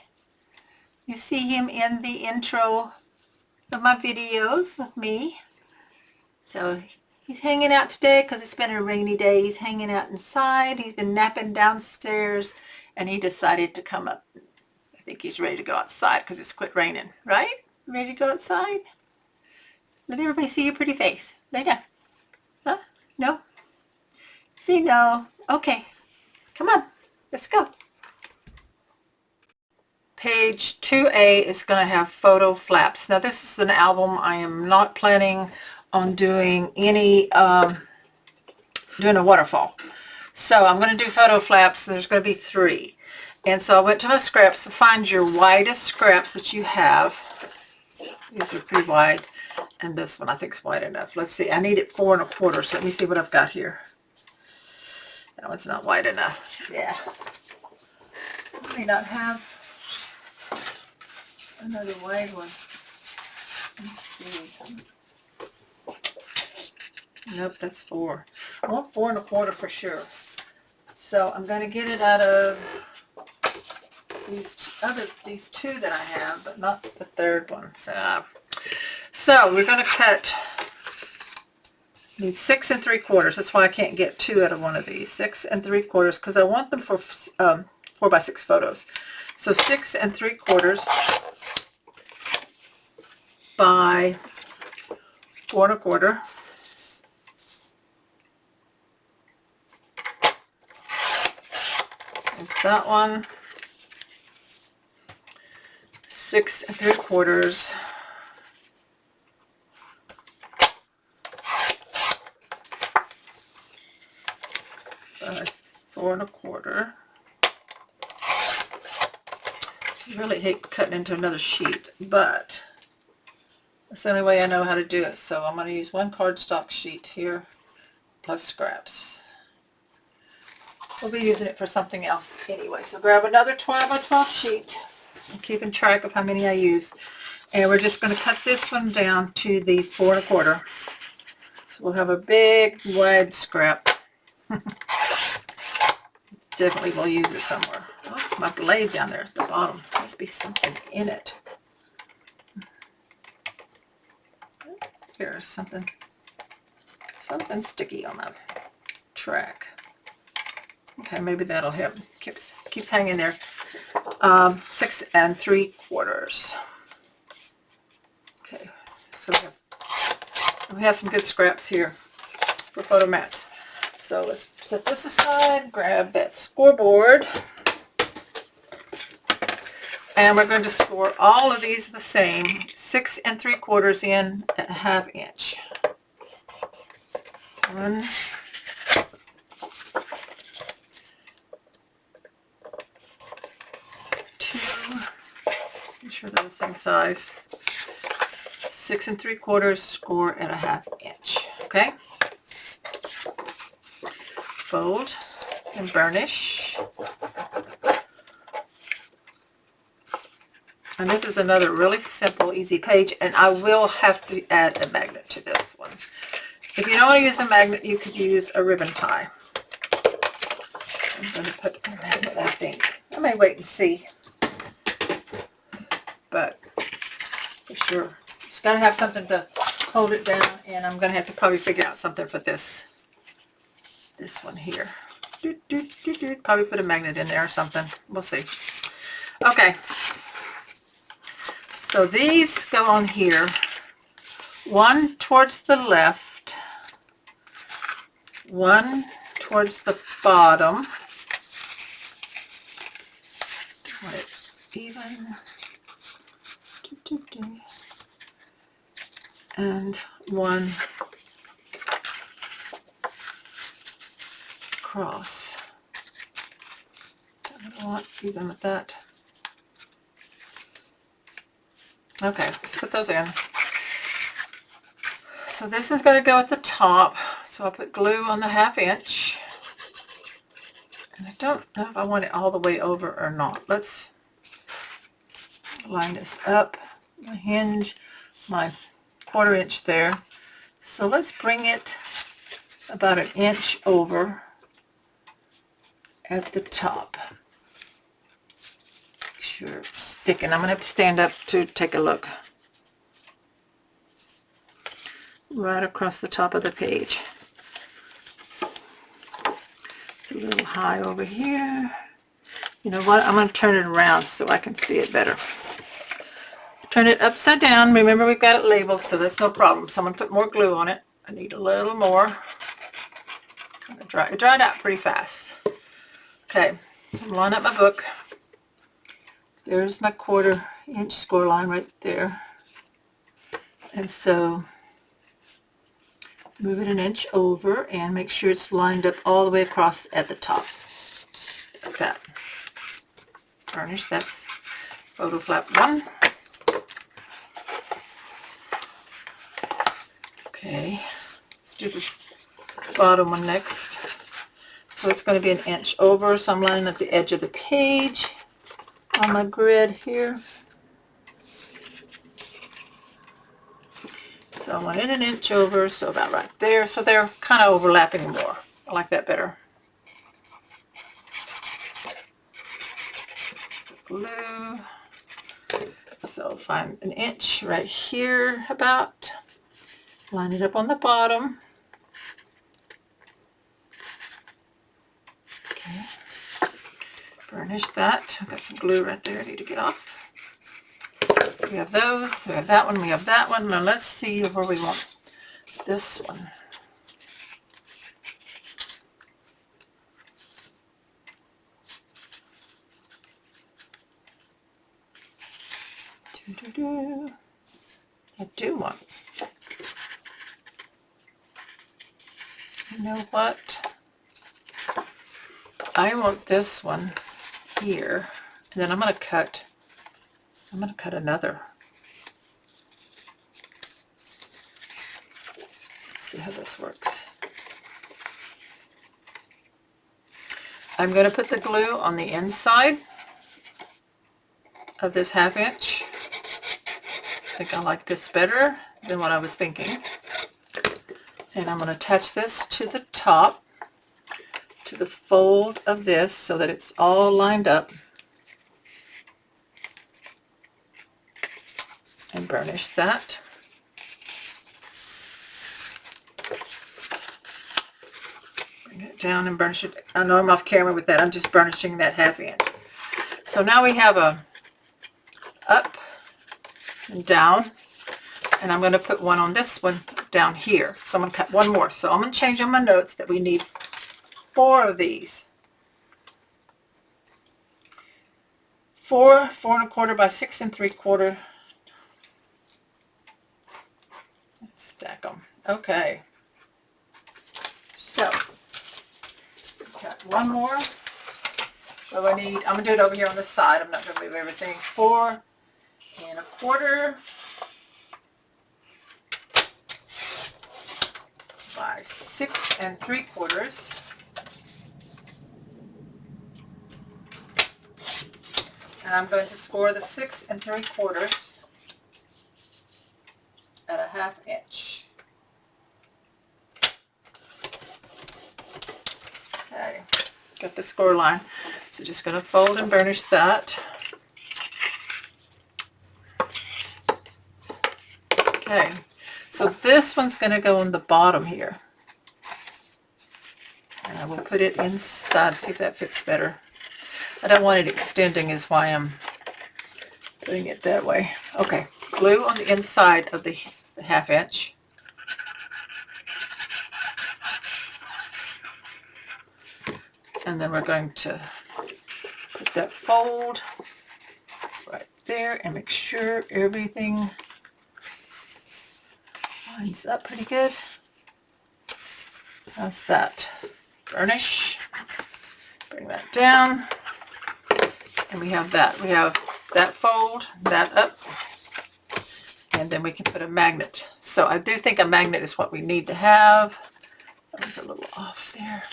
You see him in the intro of my videos with me. So he's hanging out today because it's been a rainy day. He's hanging out inside. He's been napping downstairs, and he decided to come up. I think he's ready to go outside because it's quit raining, right? Ready to go outside? Let everybody see your pretty face. Lay down. Huh? No? See, no. Okay. Come on. Let's go. Page 2A is going to have photo flaps. Now this is an album I am not planning on doing any, doing a waterfall. So I'm going to do photo flaps. There's going to be 3. And so I went to my scraps to find your widest scraps that you have. These are pretty wide. And this one I think is wide enough. Let's see. I need it 4 1/4. So let me see what I've got here. That one's not wide enough. Yeah. I may not have another wide one. Let's see. Nope, that's 4. I want 4 1/4 for sure. So I'm going to get it out of these 2 that I have, but not the 3rd one. So we're going to cut. Need 6 3/4. That's why I can't get 2 out of one of these. 6 3/4 because I want them for 4x6 photos. So 6 3/4 by 4 1/4. There's that one. 6 3/4. By 4 1/4. I really hate cutting into another sheet, but that's the only way I know how to do it. So I'm going to use 1 cardstock sheet here plus scraps. We'll be using it for something else anyway. So grab another 12 by 12 sheet. I'm keeping track of how many I use. And we're just going to cut this one down to the 4 1/4. So we'll have a big wide scrap. Definitely will use it somewhere. Oh, my blade down there at the bottom. Must be something in it. Here's something sticky on my track. Okay, maybe that'll help. Keeps hanging there. 6 3/4. Okay, so we have some good scraps here for photo mats. So let's set this aside, grab that scoreboard, and we're going to score all of these the same, 6 3/4 in at 1/2 inch. 1, 2, make sure they're the same size. 6 3/4, score at 1/2 inch. Okay. Fold and burnish. And this is another really simple, easy page, and I will have to add a magnet to this one. If you don't want to use a magnet, you could use a ribbon tie. I'm going to put a magnet, I think. I may wait and see. But for sure, just got to have something to hold it down, and I'm going to have to probably figure out something for this one here. Probably put a magnet in there or something. We'll see. Okay. So these go on here. 1 towards the left. 1 towards the bottom. Want it even. And 1 across. I don't want even with that. Okay, let's put those in. So this is going to go at the top. So I'll put glue on the 1/2 inch. And I don't know if I want it all the way over or not. Let's line this up. My hinge, my 1/4 inch there. So let's bring it about an inch over at the top. Make sure it's sticking. I'm going to have to stand up to take a look. Right across the top of the page. It's a little high over here. You know what? I'm going to turn it around so I can see it better. Turn it upside down. Remember, we've got it labeled, so that's no problem. So I'm going to put more glue on it. I need a little more. It dried out pretty fast. Okay, so I'm lining up my book. There's my 1/4 inch score line right there. And so move it an inch over and make sure it's lined up all the way across at the top. Like that. Burnish, that's photo flap 1. Okay, let's do this bottom one next. So it's going to be an inch over, so I'm lining up the edge of the page on my grid here. So I want it an inch over, so about right there. So they're kind of overlapping more. I like that better. Glue. So find an inch right here about. Line it up on the bottom. Okay. Burnish that. I've got some glue right there I need to get off. So we have those, we have that one, we have that one. Now let's see where we want this one. I do want. You know what? I want this one here, and then I'm going to cut another. Let's see how this works. I'm going to put the glue on the inside of this 1/2 inch. I think I like this better than what I was thinking. And I'm going to attach this to the top, to the fold of this, so that it's all lined up. And burnish that. Bring it down and burnish it. I know I'm off camera with that. I'm just burnishing that 1/2 inch. So now we have a up and down, and I'm going to put one on this one down here. So I'm going to cut one more. So I'm going to change on my notes that we need 4 of these. 4 4¼ by 6 3/4. Let's stack them. Okay. So got one more. So I need, I'm going to do it over here on the side. I'm not going to move everything. 4 1/4 by 6 3/4. And I'm going to score the 6 3/4 at a 1/2 inch. Okay, got the score line. So just going to fold and burnish that. Okay, so this one's going to go on the bottom here. And I will put it inside, see if that fits better. I don't want it extending is why I'm putting it that way. Okay, glue on the inside of the 1/2 inch. And then we're going to put that fold right there and make sure everything lines up pretty good. How's that? Burnish. Bring that down. And we have that. We have that fold, that up. And then we can put a magnet. So I do think a magnet is what we need to have. That was a little off there.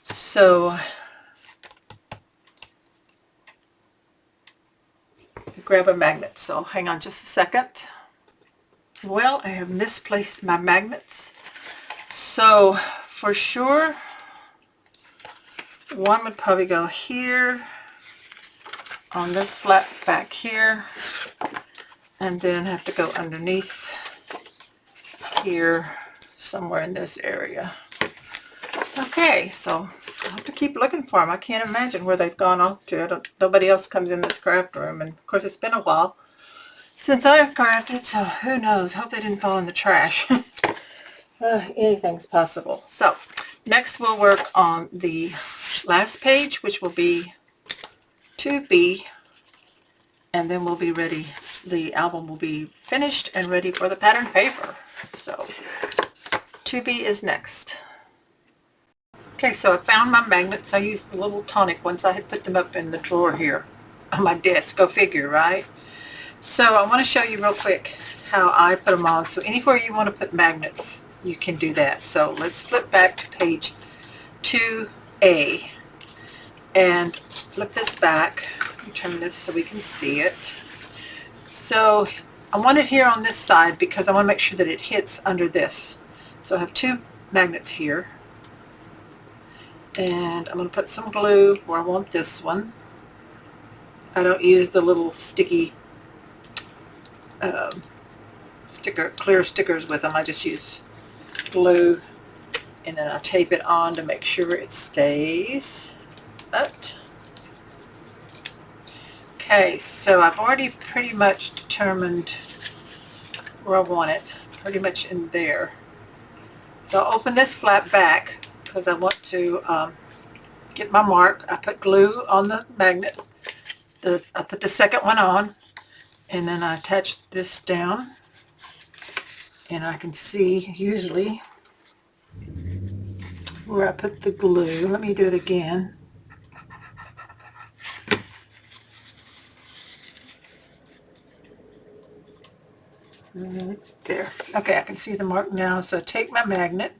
So grab a magnet. So hang on just a second. Well, I have misplaced my magnets. So for sure, one would probably go here on this flat back here, and then have to go underneath here somewhere in this area. Okay, so I'll have to keep looking for them. I can't imagine where they've gone off to. Nobody else comes in this craft room, and of course it's been a while since I've crafted, so who knows. Hope they didn't fall in the trash. Anything's possible. So next we'll work on the last page, which will be 2B, and then we'll be ready. The album will be finished and ready for the pattern paper. So 2B is next. Okay, so I found my magnets. I used the little tonic ones. I had put them up in the drawer here on my desk. Go figure, right? So I want to show you real quick how I put them on. So anywhere you want to put magnets, you can do that. So let's flip back to page 2A and flip this back. Let me turn this so we can see it. So I want it here on this side because I want to make sure that it hits under this. So I have two magnets here. And I'm going to put some glue where I want this one. I don't use the little sticky clear stickers with them. I just use glue, and then I tape it on to make sure it stays put. Okay, so I've already pretty much determined where I want it, pretty much in there. So I'll open this flap back because I want to get my mark. I put glue on the magnet. I put the second one on, and then I attach this down, and I can see usually where I put the glue. Let me do it again. There. Okay, I can see the mark now. So I take my magnet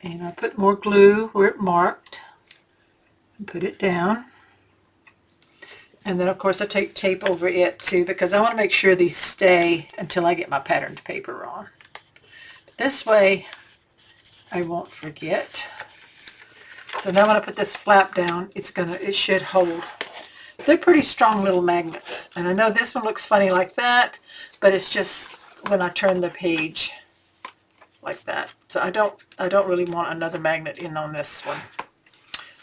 and I put more glue where it marked and put it down. And then of course I take tape over it too, because I want to make sure these stay until I get my patterned paper on. This way I won't forget. So now when I put this flap down, it should hold. They're pretty strong little magnets. And I know this one looks funny like that, but it's just when I turn the page like that. So I don't really want another magnet in on this one.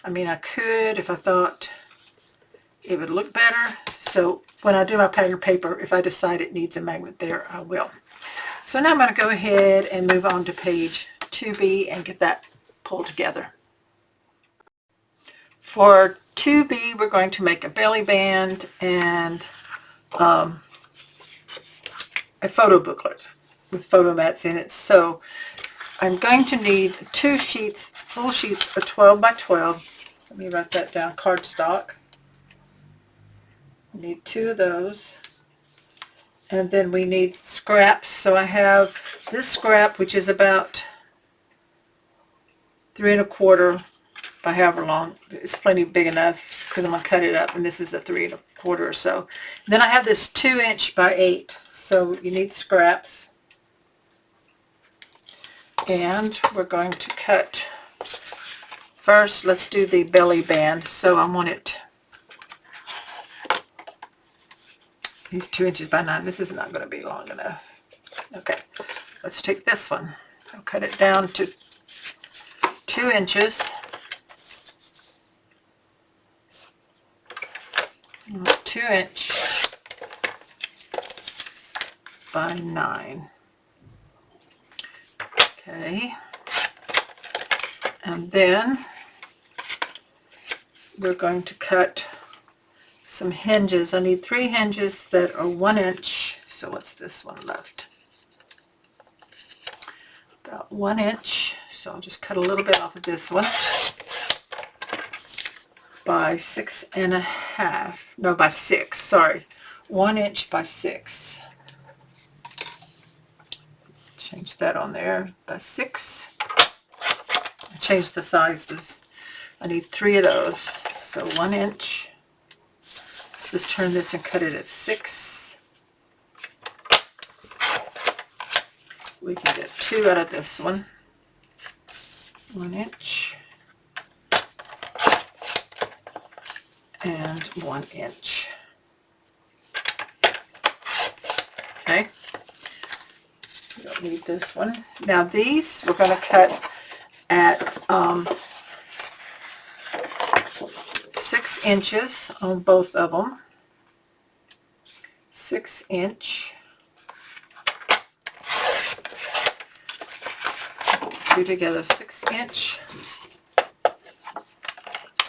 I mean, I could if I thought it would look better. So when I do my pattern paper, if I decide it needs a magnet there, I will. So now I'm going to go ahead and move on to page 2B and get that pulled together. For 2B, we're going to make a belly band and a photo booklet with photo mats in it. So I'm going to need two sheets, full sheets of 12 by 12. Let me write that down, cardstock. I need two of those. And then we need scraps. So I have this scrap, which is about 3 1/4 by however long. It's plenty big enough because I'm going to cut it up, and this is a 3 1/4 or so. Then I have this 2 inch by 8. So you need scraps. And we're going to cut. First, let's do the belly band. So I want it, these 2 inches by 9. This is not going to be long enough. Okay, let's take this one. I'll cut it down to 2 inches. 2 inch by 9. Okay, and then we're going to cut some hinges. I need 3 hinges that are 1 inch. So what's this one left? About 1 inch. So I'll just cut a little bit off of this one. By 6 1/2. No, by 6. Sorry, 1 inch by 6. Change that on there by 6. Change the sizes. I need 3 of those. So 1 inch. Let's just turn this and cut it at 6. We can get 2 out of this one. 1 inch and 1 inch. Okay, we don't need this one. Now these we're going to cut at 6 inches on both of them. 6 inch. 2 together, 6 inch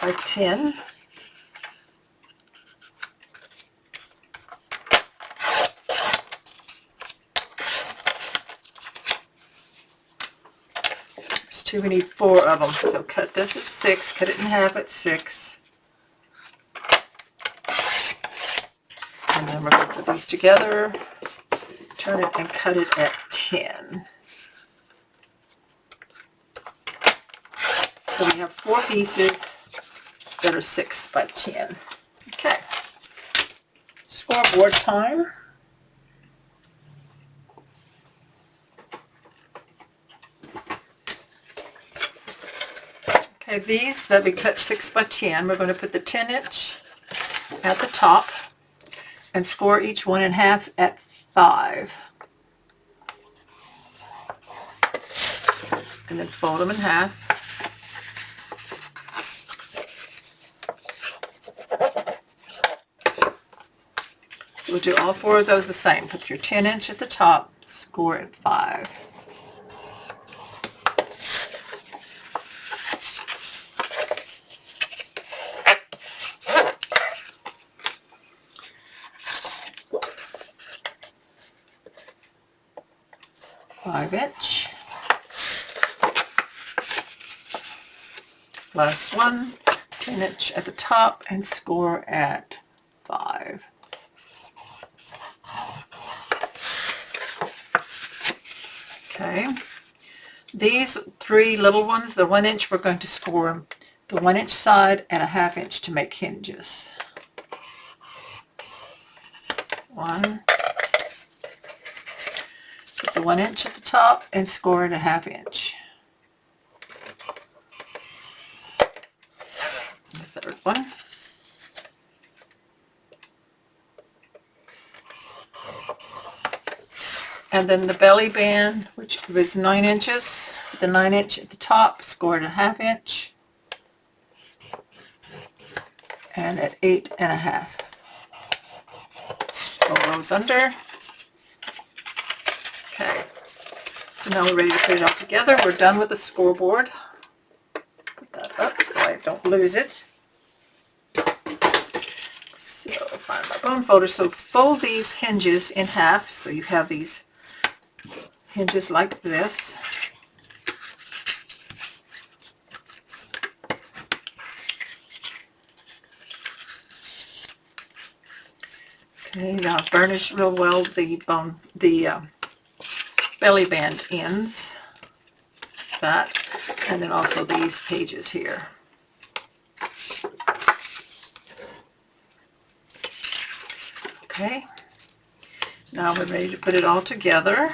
by 10. There's 2, we need 4 of them. So cut this at 6, cut it in half at 6. And then we're going to put these together, turn it and cut it at 10. So we have 4 pieces that are 6 by 10. Okay, scoreboard time. Okay, these that we cut 6 by 10, we're going to put the 10 inch at the top and score each one in half at 5. And then fold them in half. So we'll do all 4 of those the same. Put your 10 inch at the top, score at 5. Inch. Last one, 10 inch at the top and score at 5. Okay, these 3 little ones, the 1 inch, we're going to score the 1 inch side and a 1/2 inch to make hinges. 1. Put the 1 inch at the top and score it a 1/2 inch. The 3rd one. And then the belly band, which was 9 inches, the 9 inch at the top, scored a 1/2 inch, and at 8 1/2. Roll those under. Okay, so now we're ready to put it all together. We're done with the scoreboard. Put that up so I don't lose it. So find my bone folder. So fold these hinges in half, so you have these hinges like this. Okay, now burnish real well the belly band ends, that, and then also these pages here. Okay, now we're ready to put it all together.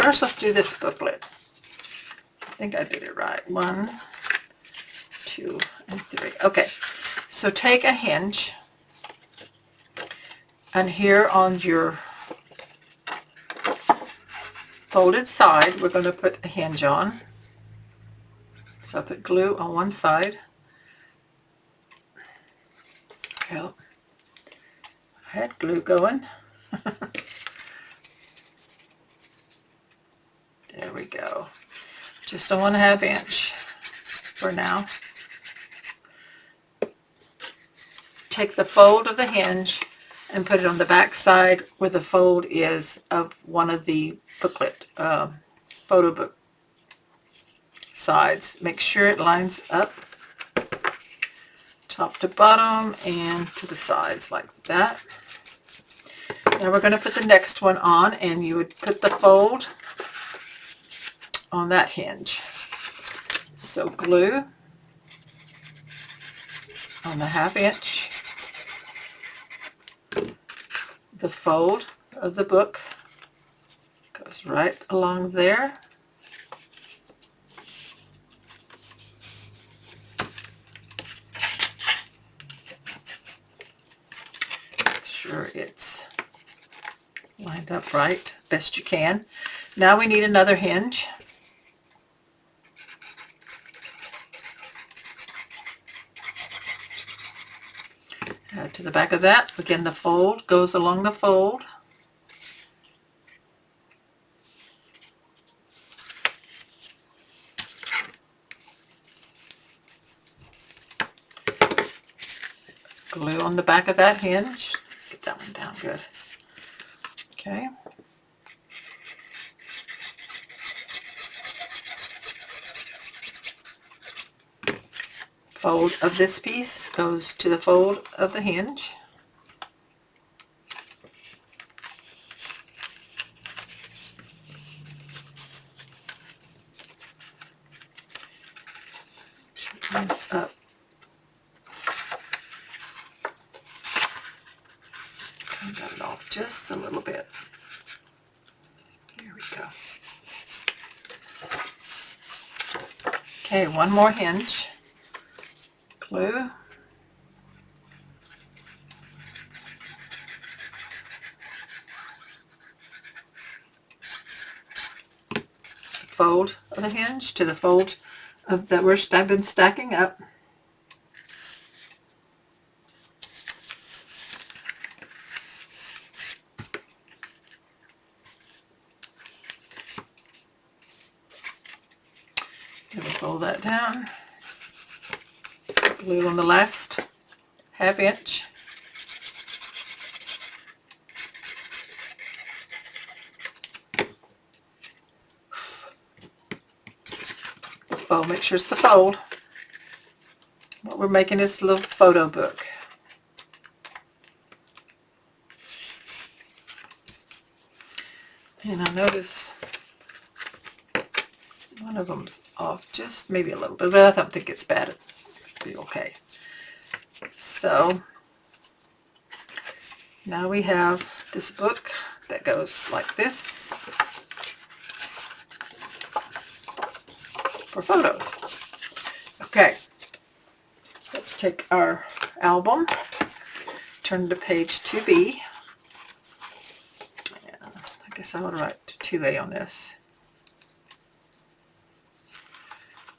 First, let's do this booklet. I think I did it right. 1, 2, and 3. Okay, so take a hinge, and here on your folded side, we're going to put a hinge on. So I put glue on one side. Well, I had glue going. There we go. Just a 1/2 inch for now. Take the fold of the hinge and put it on the back side where the fold is of one of the booklet, photo book sides. Make sure it lines up top to bottom and to the sides like that. Now we're going to put the next one on, and you would put the fold on that hinge. So glue on the 1/2 inch, the fold of the book goes right along there. Make sure it's lined up right, best you can. Now we need another hinge. Add to the back of that. Again, the fold goes along the fold. Glue on the back of that hinge. Get that one down good. Okay. Fold of this piece goes to the fold of the hinge. Comes up. Cut it off just a little bit. Here we go. Okay, one more hinge. Glue. Fold of the hinge to the fold of that where I've been stacking up. Then we fold that down. Glue on the last ½ inch. Fold, make sure it's the fold. What we're making is a little photo book. And I notice one of them's off just maybe a little bit, but I don't think it's bad. It'll be okay. So now we have this book that goes like this for photos. Okay, let's take our album, turn to page 2B. Yeah, I guess I ought to write 2A on this.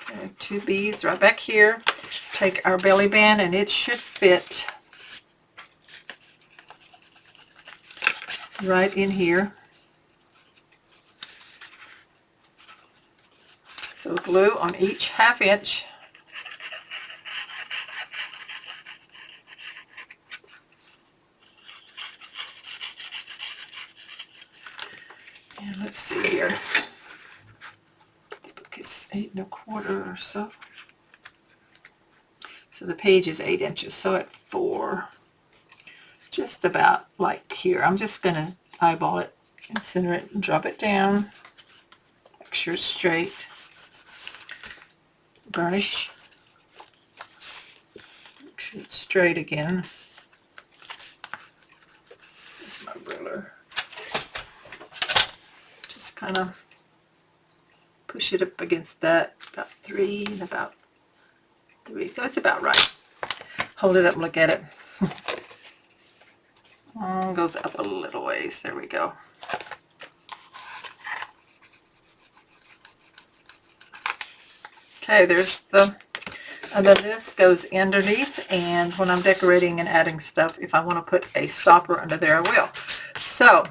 Okay, 2B's right back here. Take our belly band and it should fit right in here. So glue on each ½ inch. And let's see here. The book is 8 1/4 or so. So the page is 8 inches. So at 4, just about like here. I'm just going to eyeball it and center it and drop it down. Make sure it's straight. Burnish. Make sure it's straight again. There's my ruler. Just kind of push it up against that. About 3 and about 3. So it's about right. Hold it up and look at it. Goes up a little ways. There we go. Okay, there's the, and then this goes underneath, and when I'm decorating and adding stuff, if I want to put a stopper under there, I will. So,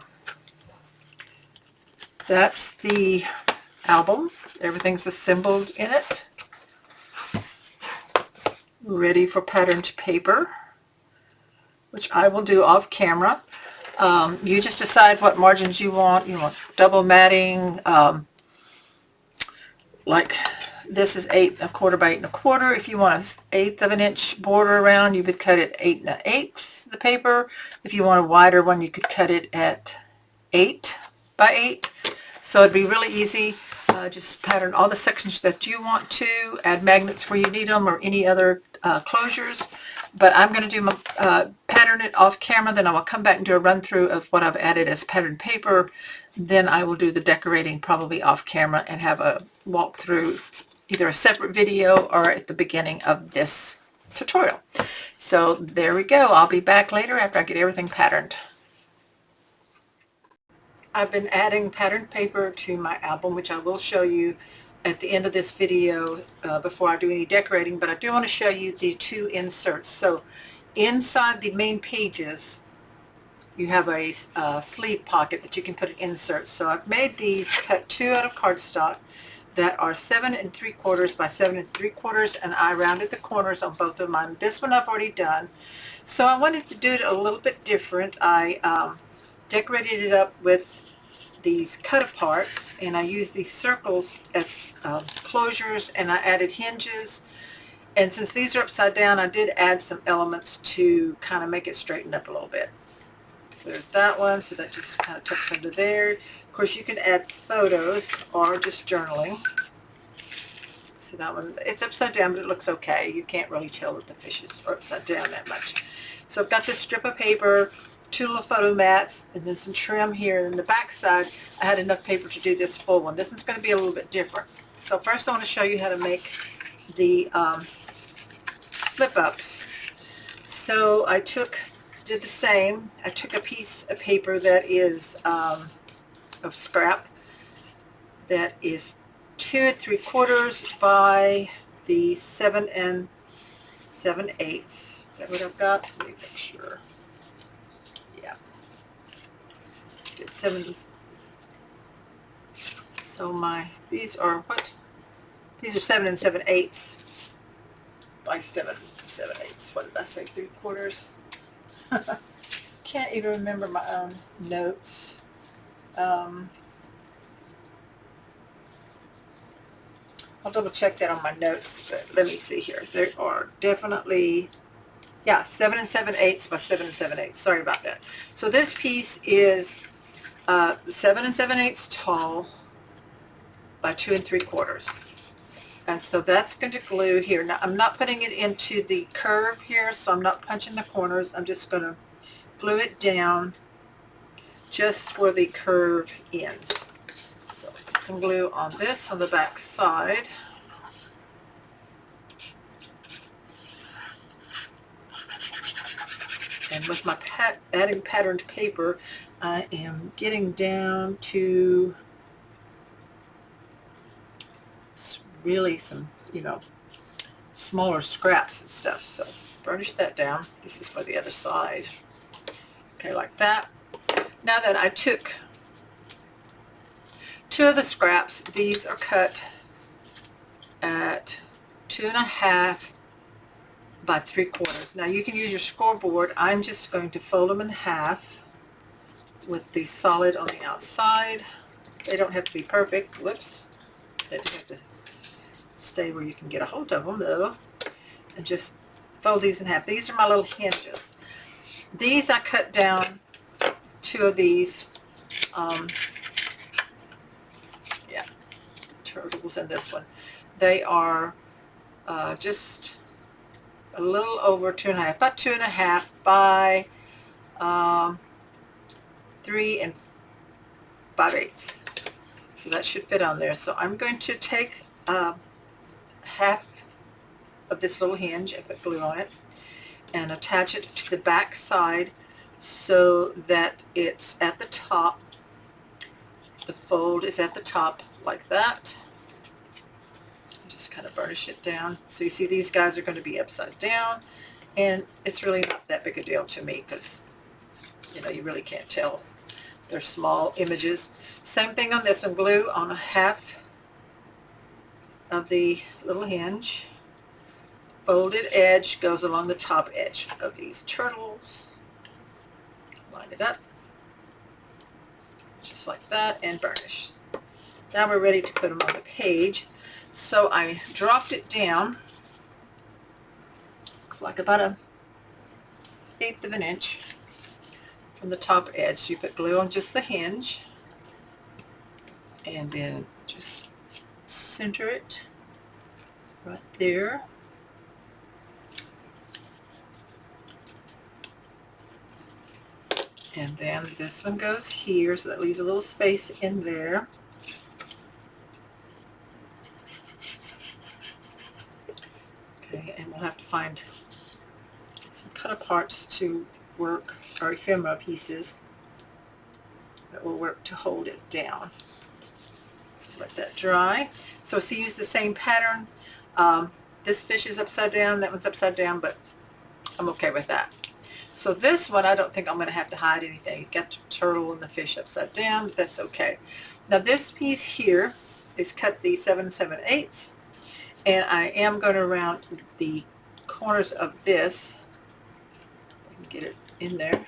that's the album. Everything's assembled in it. Ready for patterned paper, which I will do off camera. You just decide what margins you want. You want double matting, like this is 8 1/4 by 8 1/4. If you want an 1/8 of an inch border around, you would cut it 8 1/8 the paper. If you want a wider one, you could cut it at 8 by 8. So it'd be really easy. Just pattern all the sections that you want to. Add magnets where you need them or any other closures. but I'm going to do my pattern it off camera, then I will come back and do a run through of what I've added as pattern paper. Then I will do the decorating probably off camera and have a walkthrough, either a separate video or at the beginning of this tutorial. So there we go. I'll be back later after I get everything patterned. I've been adding patterned paper to my album, which I will show you at the end of this video before I do any decorating, but I do want to show you the two inserts. So inside the main pages, you have a sleeve pocket that you can put an insert. So I've made these, cut two out of cardstock that are 7 3/4 by 7 3/4, and I rounded the corners on both of mine. This one I've already done. So I wanted to do it a little bit different. I decorated it up with these cut aparts, and I used these circles as closures, and I added hinges. And since these are upside down, I did add some elements to kind of make it straighten up a little bit. So there's that one, so that just kind of tucks under there. Of course, you can add photos or just journaling. So that one, it's upside down, but it looks okay. You can't really tell that the fishes are upside down that much. So I've got this strip of paper, two little photo mats, and then some trim here. And the back side, I had enough paper to do this full one. This one's going to be a little bit different. So first I want to show you how to make the flip ups. So I did the same. I took a piece of paper that is of scrap that is 2 3/4 by the 7 7/8. Is that what I've got? Let me make sure. Yeah. Did 7. So these are what? These are 7 7/8 by 7 7/8. What did I say? 3/4. Can't even remember my own notes. I'll double check that on my notes, but let me see here. There are definitely, yeah, 7 7/8 by 7 7/8. Sorry about that. So this piece is 7 7/8 tall by 2 3/4. And so that's going to glue here. Now I'm not putting it into the curve here, so I'm not punching the corners. I'm just going to glue it down just where the curve ends. So put some glue on this on the back side. And with my adding patterned paper, I am getting down to really some, smaller scraps and stuff. So burnish that down. This is for the other side. Okay, like that. Now that I took two of the scraps, these are cut at 2.5 by 3/4. Now you can use your scoreboard. I'm just going to fold them in half with the solid on the outside. They don't have to be perfect. Whoops. They just have to stay where you can get a hold of them though. And just fold these in half. These are my little hinges. These I cut down, two of these. Yeah, turtles and this one. They are just a little over 2.5, about 2.5 by 3 5/8. So that should fit on there. So I'm going to take half of this little hinge and put glue on it and attach it to the back side so that it's at the top. The fold is at the top like that. Just kind of burnish it down. So you see these guys are going to be upside down, and it's really not that big a deal to me because you really can't tell. They're small images. Same thing on this one. Glue on a half of the little hinge. Folded edge goes along the top edge of these turtles. Line it up just like that and burnish. Now we're ready to put them on the page. So I dropped it down. Looks like about 1/8 of an inch from the top edge. So you put glue on just the hinge and then just center it right there. And then this one goes here, so that leaves a little space in there. Okay, and we'll have to find some cut parts to work, or ephemera pieces that will work to hold it down. So let that dry. So see, use the same pattern. This fish is upside down, that one's upside down, but I'm okay with that. So this one, I don't think I'm going to have to hide anything. Got the turtle and the fish upside down, but that's okay. Now this piece here is cut the 7/7/8, and I am going to round the corners of this. I can get it in there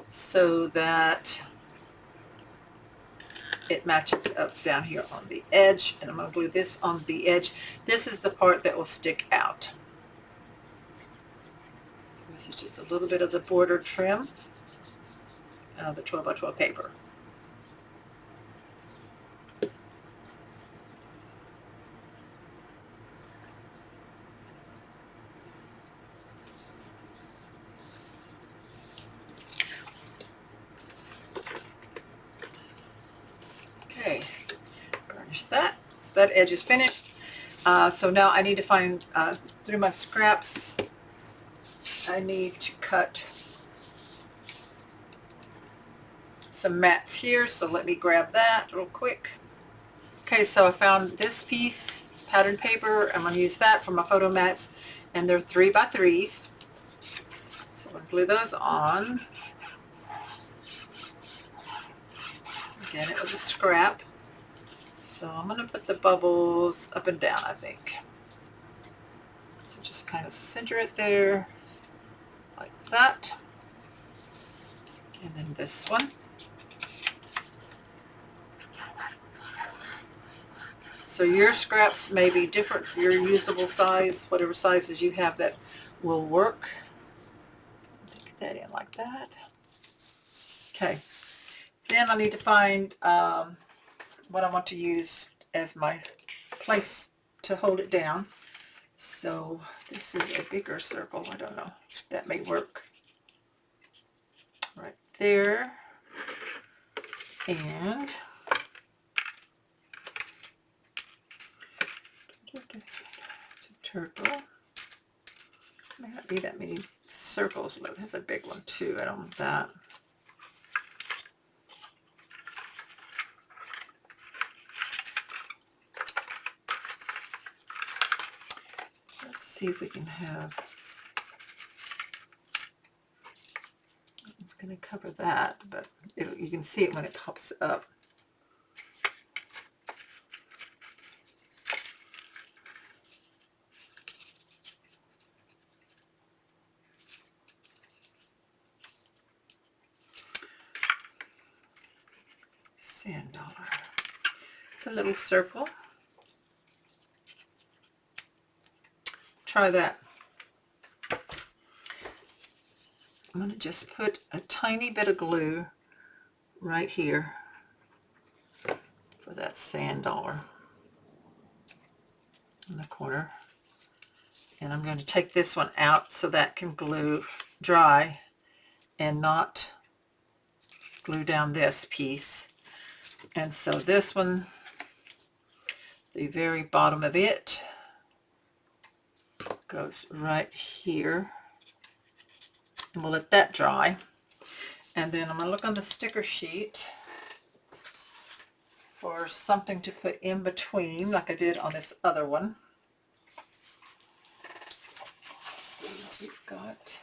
so that it matches up down here on the edge, and I'm going to glue this on the edge. This is the part that will stick out. This is just a little bit of the border trim of the 12x12 paper. Okay, burnish that. So that edge is finished. So now I need to find, through my scraps, I need to cut some mats here. So let me grab that real quick. Okay, so I found this piece, pattern paper. I'm going to use that for my photo mats, and they're 3x3s. So I'm going to glue those on. Again, it was a scrap. So I'm going to put the bubbles up and down, I think. So just kind of center it there, like that. And then this one. So your scraps may be different for your usable size, whatever sizes you have that will work. Take that in like that. Okay. Then I need to find what I want to use as my place to hold it down. So this is a bigger circle. I don't know. That may work. Right there. And it's a turtle. May not be that many circles. Look, there's a big one too. I don't want that. Let's see if we can have. It's going to cover that, but you can see it when it pops up. Sand dollar. It's a little circle. Try that. I'm going to just put a tiny bit of glue right here for that sand dollar in the corner. And I'm going to take this one out so that can glue dry and not glue down this piece. And so this one, the very bottom of it, goes right here. And we'll let that dry. And then I'm going to look on the sticker sheet for something to put in between, like I did on this other one. Let's see what we've got.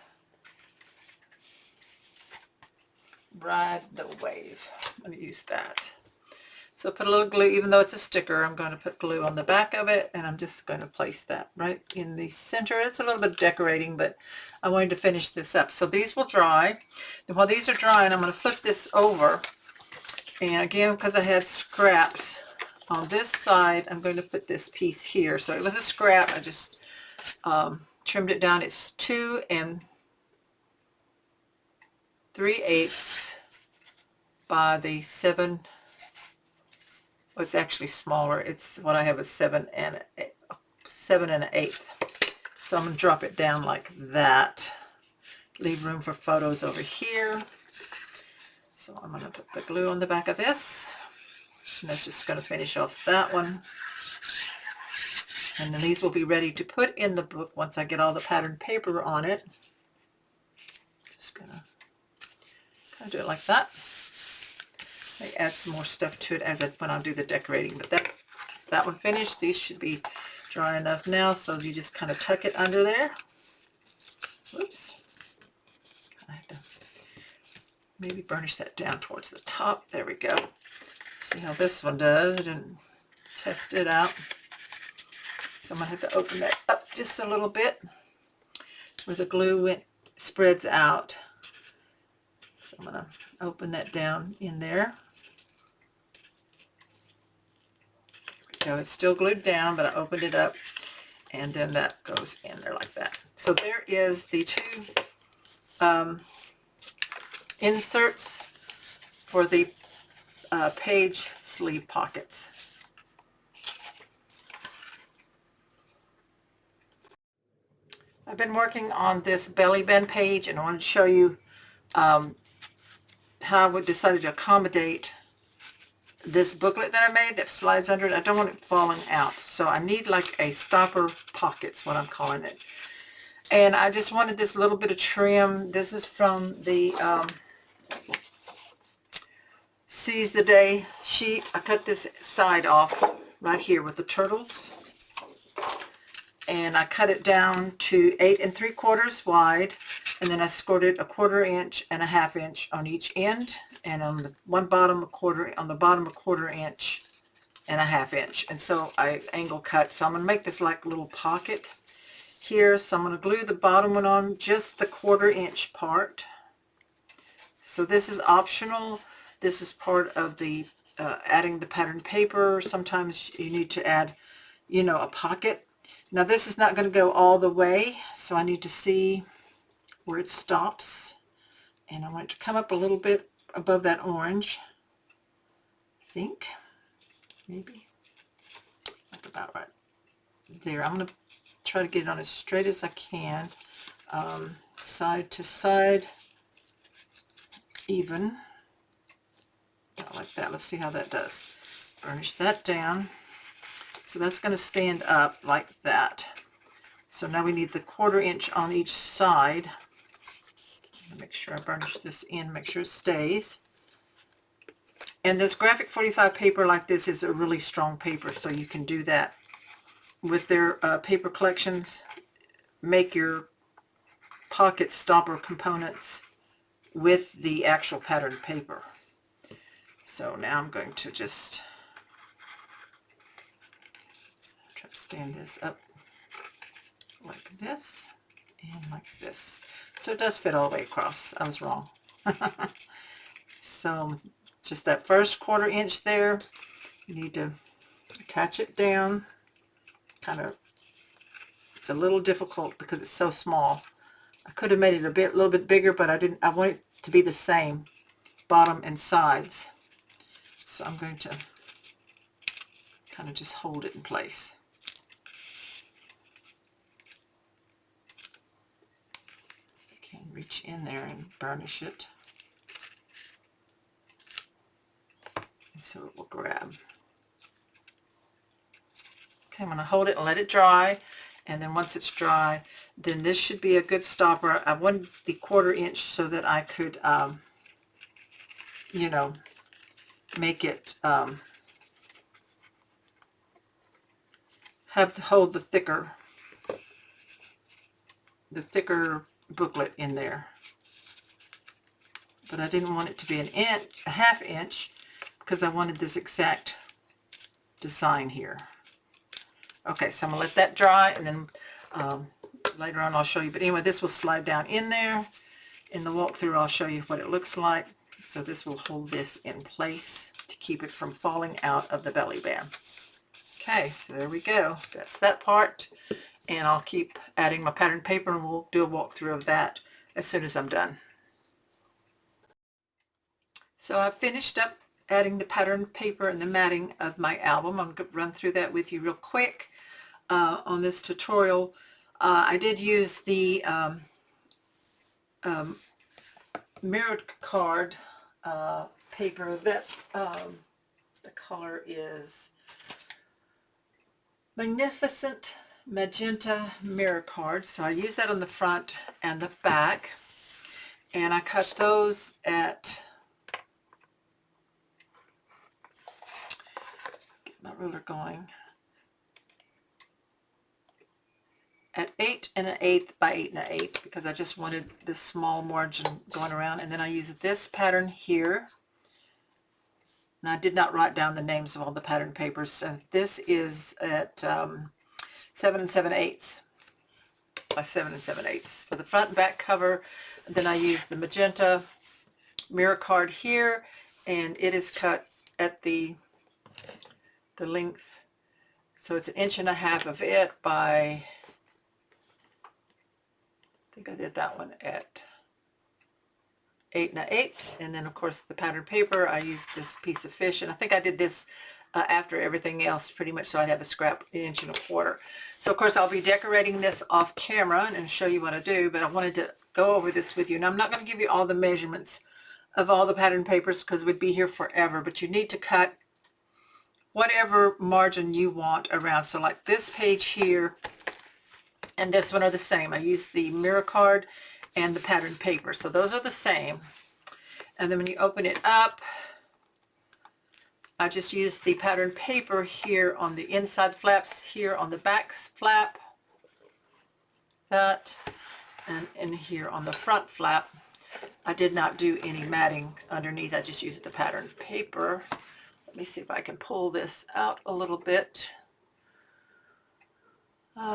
Ride the wave. I'm going to use that. So put a little glue, even though it's a sticker, I'm going to put glue on the back of it, and I'm just going to place that right in the center. It's a little bit of decorating, but I wanted to finish this up. So these will dry. And while these are drying, I'm going to flip this over. And again, because I had scraps on this side, I'm going to put this piece here. So it was a scrap. I just trimmed it down. It's 2 3/8 by the 7. Well, it's actually smaller. It's what I have is 7 1/8. So I'm going to drop it down like that. leave room for photos over here. So I'm going to put the glue on the back of this. And that's just going to finish off that one. And then these will be ready to put in the book once I get all the patterned paper on it. Just going to kind of do it like that. I add some more stuff to it when I do the decorating. But that's that one finished. These should be dry enough now, so you just kind of tuck it under there. Whoops. I have to maybe burnish that down towards the top. There we go. See how this one does. I didn't test it out. So I'm going to have to open that up just a little bit where the glue spreads out. So I'm going to open that down in there. There we go. It's still glued down, but I opened it up, and then that goes in there like that. So there is the two inserts for the page sleeve pockets. I've been working on this belly band page, and I wanted to show you how I decided to accommodate this booklet that I made that slides under it. I don't want it falling out, so I need like a stopper pocket's what I'm calling it. And I just wanted this little bit of trim. This is from the Seize the Day sheet. I cut this side off right here with the turtles. And I cut it down to 8 3/4 wide, and then I scored it 1/4 inch and 1/2 inch on each end, and on the bottom a 1/4 inch and 1/2 inch. And so I angle cut. So I'm going to make this like a little pocket here. So I'm going to glue the bottom one on, just the 1/4 inch part. So this is optional. This is part of the adding the patterned paper. Sometimes you need to add, you know, a pocket. Now this is not going to go all the way, so I need to see where it stops. And I want it to come up a little bit above that orange, I think. Maybe. Like about right there. I'm going to try to get it on as straight as I can. Side to side, even. Like that. Let's see how that does. Burnish that down. So that's going to stand up like that. So now we need the 1/4 inch on each side. Make sure I burnish this in, make sure it stays. And this graphic 45 paper like this is a really strong paper, so you can do that with their paper collections. Make your pocket stopper components with the actual patterned paper. So now I'm going to just try to stand this up like this and like this. So it does fit all the way across. I was wrong. So just that first 1/4 inch there, you need to attach it down. Kind of, it's a little difficult because it's so small. I could have made it a little bit bigger, but I didn't. I want it to be the same, bottom and sides. So I'm going to kind of just hold it in place. I can reach in there and burnish it, and so it will grab. Okay, I'm going to hold it and let it dry, and then once it's dry, then this should be a good stopper. I wanted the 1/4 inch so that I could, you know, make it hold the thicker booklet in there. But I didn't want it to be a 1/2 inch because I wanted this exact design here. Okay, so I'm going to let that dry, and then later on I'll show you. But anyway, this will slide down in there. In the walkthrough, I'll show you what it looks like. So this will hold this in place to keep it from falling out of the belly band. Okay, so there we go. That's that part. And I'll keep adding my pattern paper, and we'll do a walkthrough of that as soon as I'm done. So I've finished up adding the pattern paper and the matting of my album. I'm going to run through that with you real quick on this tutorial. I did use the mirrored card paper that the color is Magnificent Magenta Mirror Card. So I use that on the front and the back, and I cut those at, get my ruler going, at 8 1/8 by 8 1/8 because I just wanted this small margin going around. And then I use this pattern here, and I did not write down the names of all the pattern papers. So this is at 7 7/8 by 7 7/8 for the front and back cover. And then I use the magenta mirror card here, and it is cut at the length, so it's 1.5 inches of it by, I think I did that one at 8 1/8. And then of course the pattern paper, I used this piece of fish, and I think I did this after everything else pretty much, so I'd have a scrap 1.25 inches. So of course I'll be decorating this off camera and show you what I do, but I wanted to go over this with you. And I'm not going to give you all the measurements of all the pattern papers because we'd be here forever, but you need to cut whatever margin you want around. So like this page here and this one are the same. I use the mirror card and the pattern paper, so those are the same. And then when you open it up, I just use the pattern paper here on the inside flaps, here on the back flap, that, and in here on the front flap. I did not do any matting underneath. I just used the pattern paper. Let me see if I can pull this out a little bit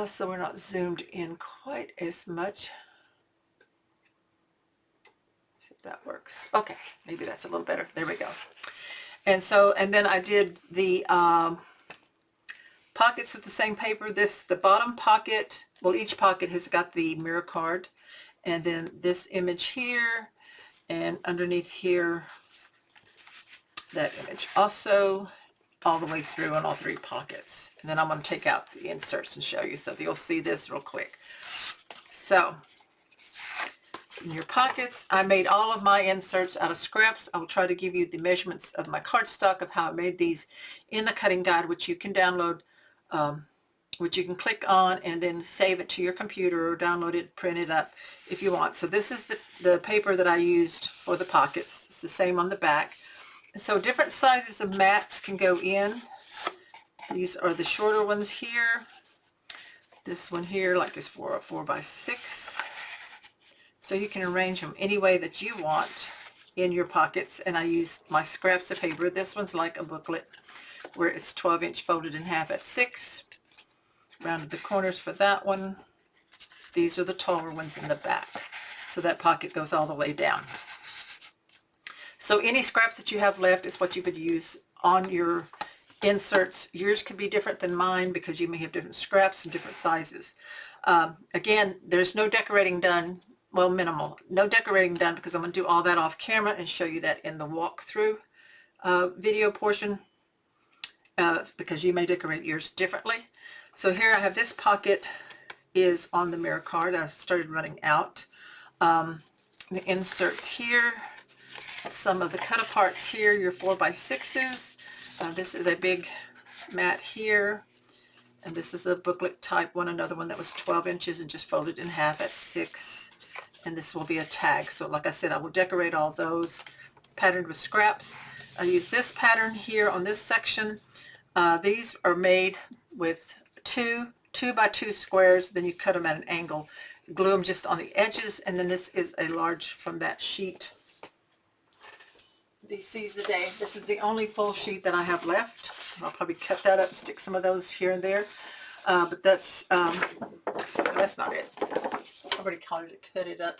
so we're not zoomed in quite as much. See if that works. Okay, maybe that's a little better. There we go. And so, and then I did the pockets with the same paper. The bottom pocket, well, each pocket has got the mirror card, and then this image here, and underneath here, that image also, all the way through on all 3 pockets. And then I'm going to take out the inserts and show you, so you'll see this real quick. So in your pockets, I made all of my inserts out of scraps. I will try to give you the measurements of my cardstock of how I made these in the cutting guide, which you can download, which you can click on and then save it to your computer or download it, print it up if you want. So this is the paper that I used for the pockets. It's the same on the back. So different sizes of mats can go in. These are the shorter ones here. This one here, like is for a 4x6. So you can arrange them any way that you want in your pockets. And I use my scraps of paper. This one's like a booklet where it's 12-inch folded in half at 6. Rounded the corners for that one. These are the taller ones in the back. So that pocket goes all the way down. So any scraps that you have left is what you could use on your inserts. Yours could be different than mine because you may have different scraps and different sizes. Again, there's no decorating done, well, minimal. No decorating done because I'm going to do all that off camera and show you that in the walkthrough video portion because you may decorate yours differently. So here I have this pocket is on the mirror card. I've started running out. The inserts here, some of the cut aparts here, your 4x6s. This is a big mat here, and this is a booklet type one, another one that was 12 inches and just folded in half at 6. And this will be a tag. So like I said, I will decorate all those patterned with scraps. I use this pattern here on this section. These are made with 2x2 squares. Then you cut them at an angle, glue them just on the edges, and then this is a large from that sheet. These Seize the Day. This is the only full sheet that I have left. I'll probably cut that up and stick some of those here and there. But that's not it. I already cut it up.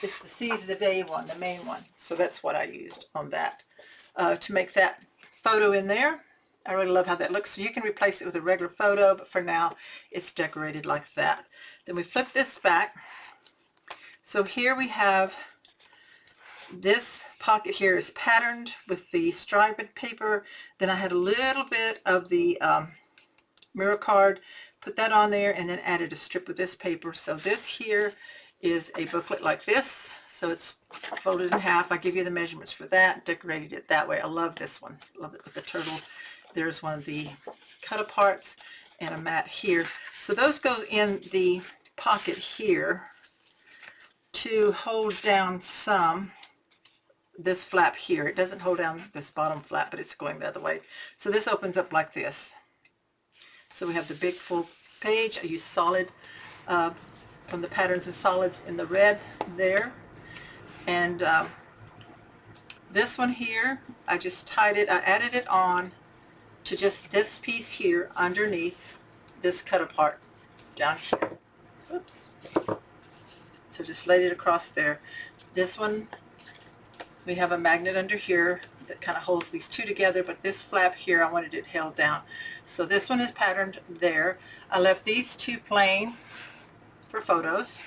It's the Seize the Day one, the main one. So that's what I used on that to make that photo in there. I really love how that looks. So you can replace it with a regular photo, but for now it's decorated like that. Then we flip this back. So here we have this pocket here is patterned with the striped paper. Then I had a little bit of the mirror card, put that on there, and then added a strip of this paper. So this here is a booklet like this. So it's folded in half. I give you the measurements for that, decorated it that way. I love this one. Love it with the turtle. There's one of the cut-aparts and a mat here. So those go in the pocket here to hold down this flap here. It doesn't hold down this bottom flap, but it's going the other way. So this opens up like this. So we have the big full page. I use solid from the Patterns and Solids in the red there. And this one here, I just tied it, I added it on to just this piece here underneath this cut apart down here. Oops. So just laid it across there. This one, we have a magnet under here that kind of holds these two together, but this flap here, I wanted it held down. So this one is patterned there. I left these two plain for photos.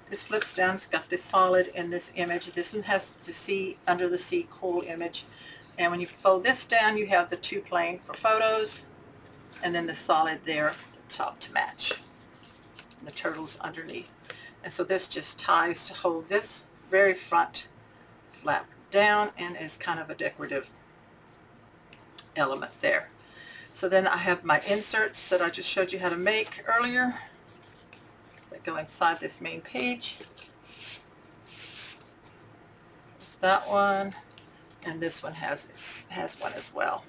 This flips down, it's got this solid and this image. This one has the sea, under the sea cool image. And when you fold this down, you have the two plain for photos, and then the solid there at the top to match. And the turtle's underneath. And so this just ties to hold this very front flap down and is kind of a decorative element there. So then I have my inserts that I just showed you how to make earlier that go inside this main page. There's that one, and this one has one as well.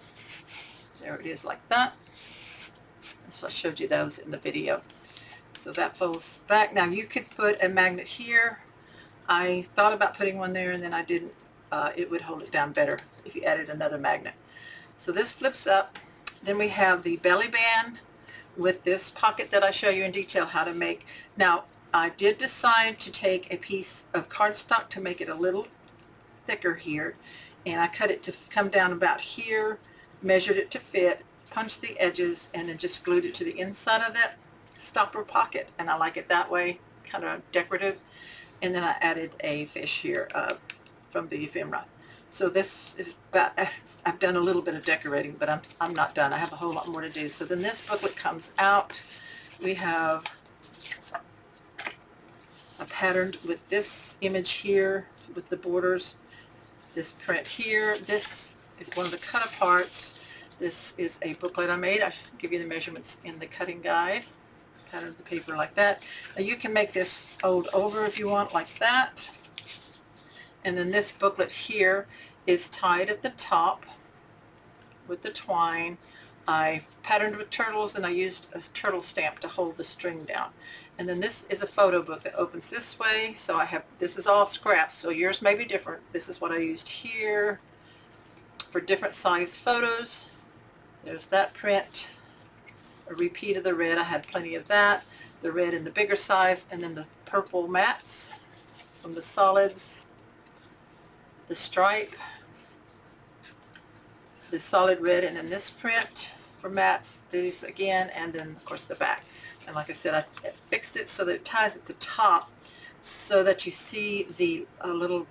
There it is like that. And so I showed you those in the video. So that folds back. Now you could put a magnet here. I thought about putting one there and then I didn't. It would hold it down better if you added another magnet. So this flips up. Then we have the belly band with this pocket that I show you in detail how to make. Now I did decide to take a piece of cardstock to make it a little thicker here, and I cut it to come down about here, measured it to fit, punched the edges, and then just glued it to the inside of that stopper pocket, and I like it that way, kind of decorative. And then I added a fish here from the ephemera. So this is about, I've done a little bit of decorating, but I'm not done. I have a whole lot more to do. So then this booklet comes out. We have a pattern with this image here with the borders, this print here. This is one of the cut aparts. This is a booklet I made. I'll give you the measurements in the cutting guide. Pattern the paper like that. Now you can make this fold over if you want, like that. And then this booklet here is tied at the top with the twine. I patterned with turtles and I used a turtle stamp to hold the string down. And then this is a photo book that opens this way. So I have, this is all scraps, so yours may be different. This is what I used here for different size photos. There's that print. A repeat of the red, I had plenty of that. The red in the bigger size, and then the purple mats from the solids. The stripe, the solid red, and then this print for mats, these again, and then of course the back. And like I said, I fixed it so that it ties at the top so that you see the little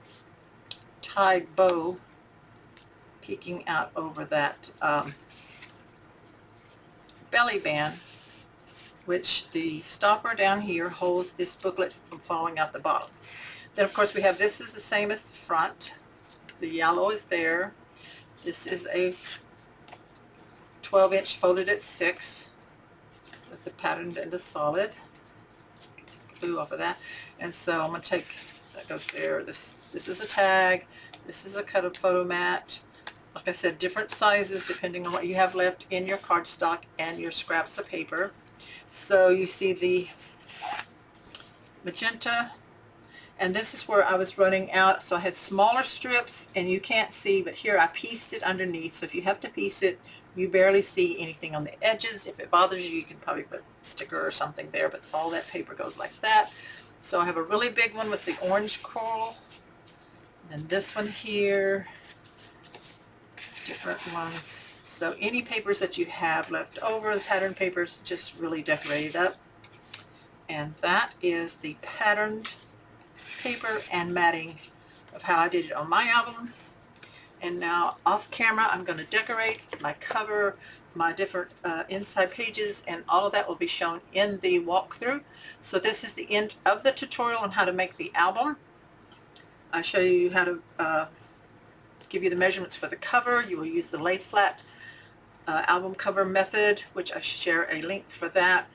tied bow peeking out over that belly band, which the stopper down here holds this booklet from falling out the bottom. Then of course we have, this is the same as the front. The yellow is there. This is a 12-inch folded at 6 with the pattern and the solid. Get some glue off of that. And so I'm going to take, that goes there. This is a tag. This is a cut up photo mat. Like I said, different sizes depending on what you have left in your cardstock and your scraps of paper. So you see the magenta. And this is where I was running out, so I had smaller strips, and you can't see, but here I pieced it underneath. So if you have to piece it, you barely see anything on the edges. If it bothers you, you can probably put a sticker or something there, but all that paper goes like that. So I have a really big one with the orange coral, and then this one here, different ones. So any papers that you have left over, the pattern papers, just really decorated up. And that is the patterned paper and matting of how I did it on my album. And now off camera I'm going to decorate my cover my different inside pages, and all of that will be shown in the walkthrough. So this is the end of the tutorial on how to make the album. I show you how to give you the measurements for the cover. You will use the Layflat album cover method, which I share a link for that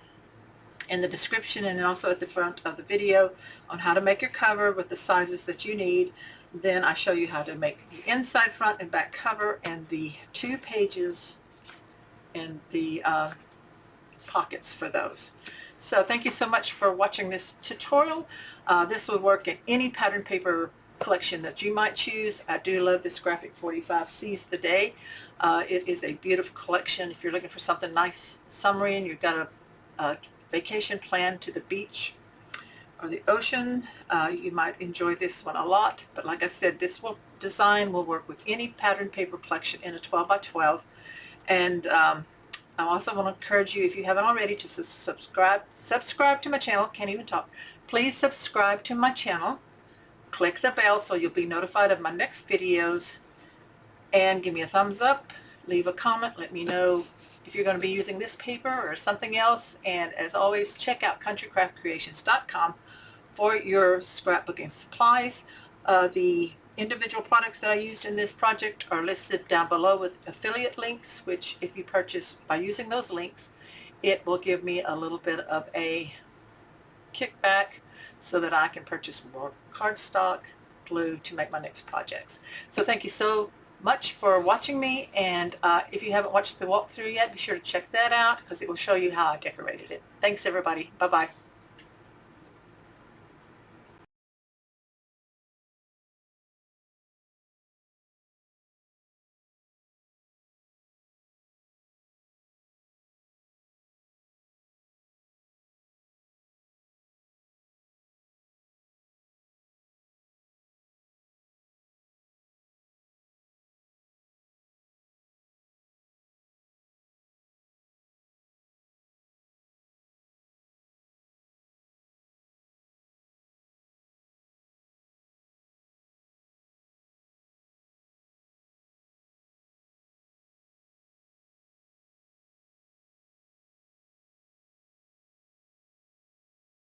in the description and also at the front of the video on how to make your cover with the sizes that you need. Then I show you how to make the inside, front, and back cover and the 2 pages and the pockets for those. So thank you so much for watching this tutorial. This will work in any pattern paper collection that you might choose. I do love this Graphic 45 Seize the Day. It is a beautiful collection. If you're looking for something nice, summery, and you've got a vacation plan to the beach or the ocean, you might enjoy this one a lot. But like I said, this design will work with any pattern paper collection in a 12 by 12. And I also want to encourage you, if you haven't already, to subscribe to my channel. Can't even talk. Please subscribe to my channel. Click the bell so you'll be notified of my next videos, and give me a thumbs up, leave a comment, let me know if you're going to be using this paper or something else. And as always, check out countrycraftcreations.com for your scrapbooking supplies. The individual products that I used in this project are listed down below with affiliate links, which if you purchase by using those links, it will give me a little bit of a kickback so that I can purchase more cardstock, glue to make my next projects. So thank you so much for watching me, and if you haven't watched the walkthrough yet, be sure to check that out because it will show you how I decorated it. Thanks everybody. Bye-bye.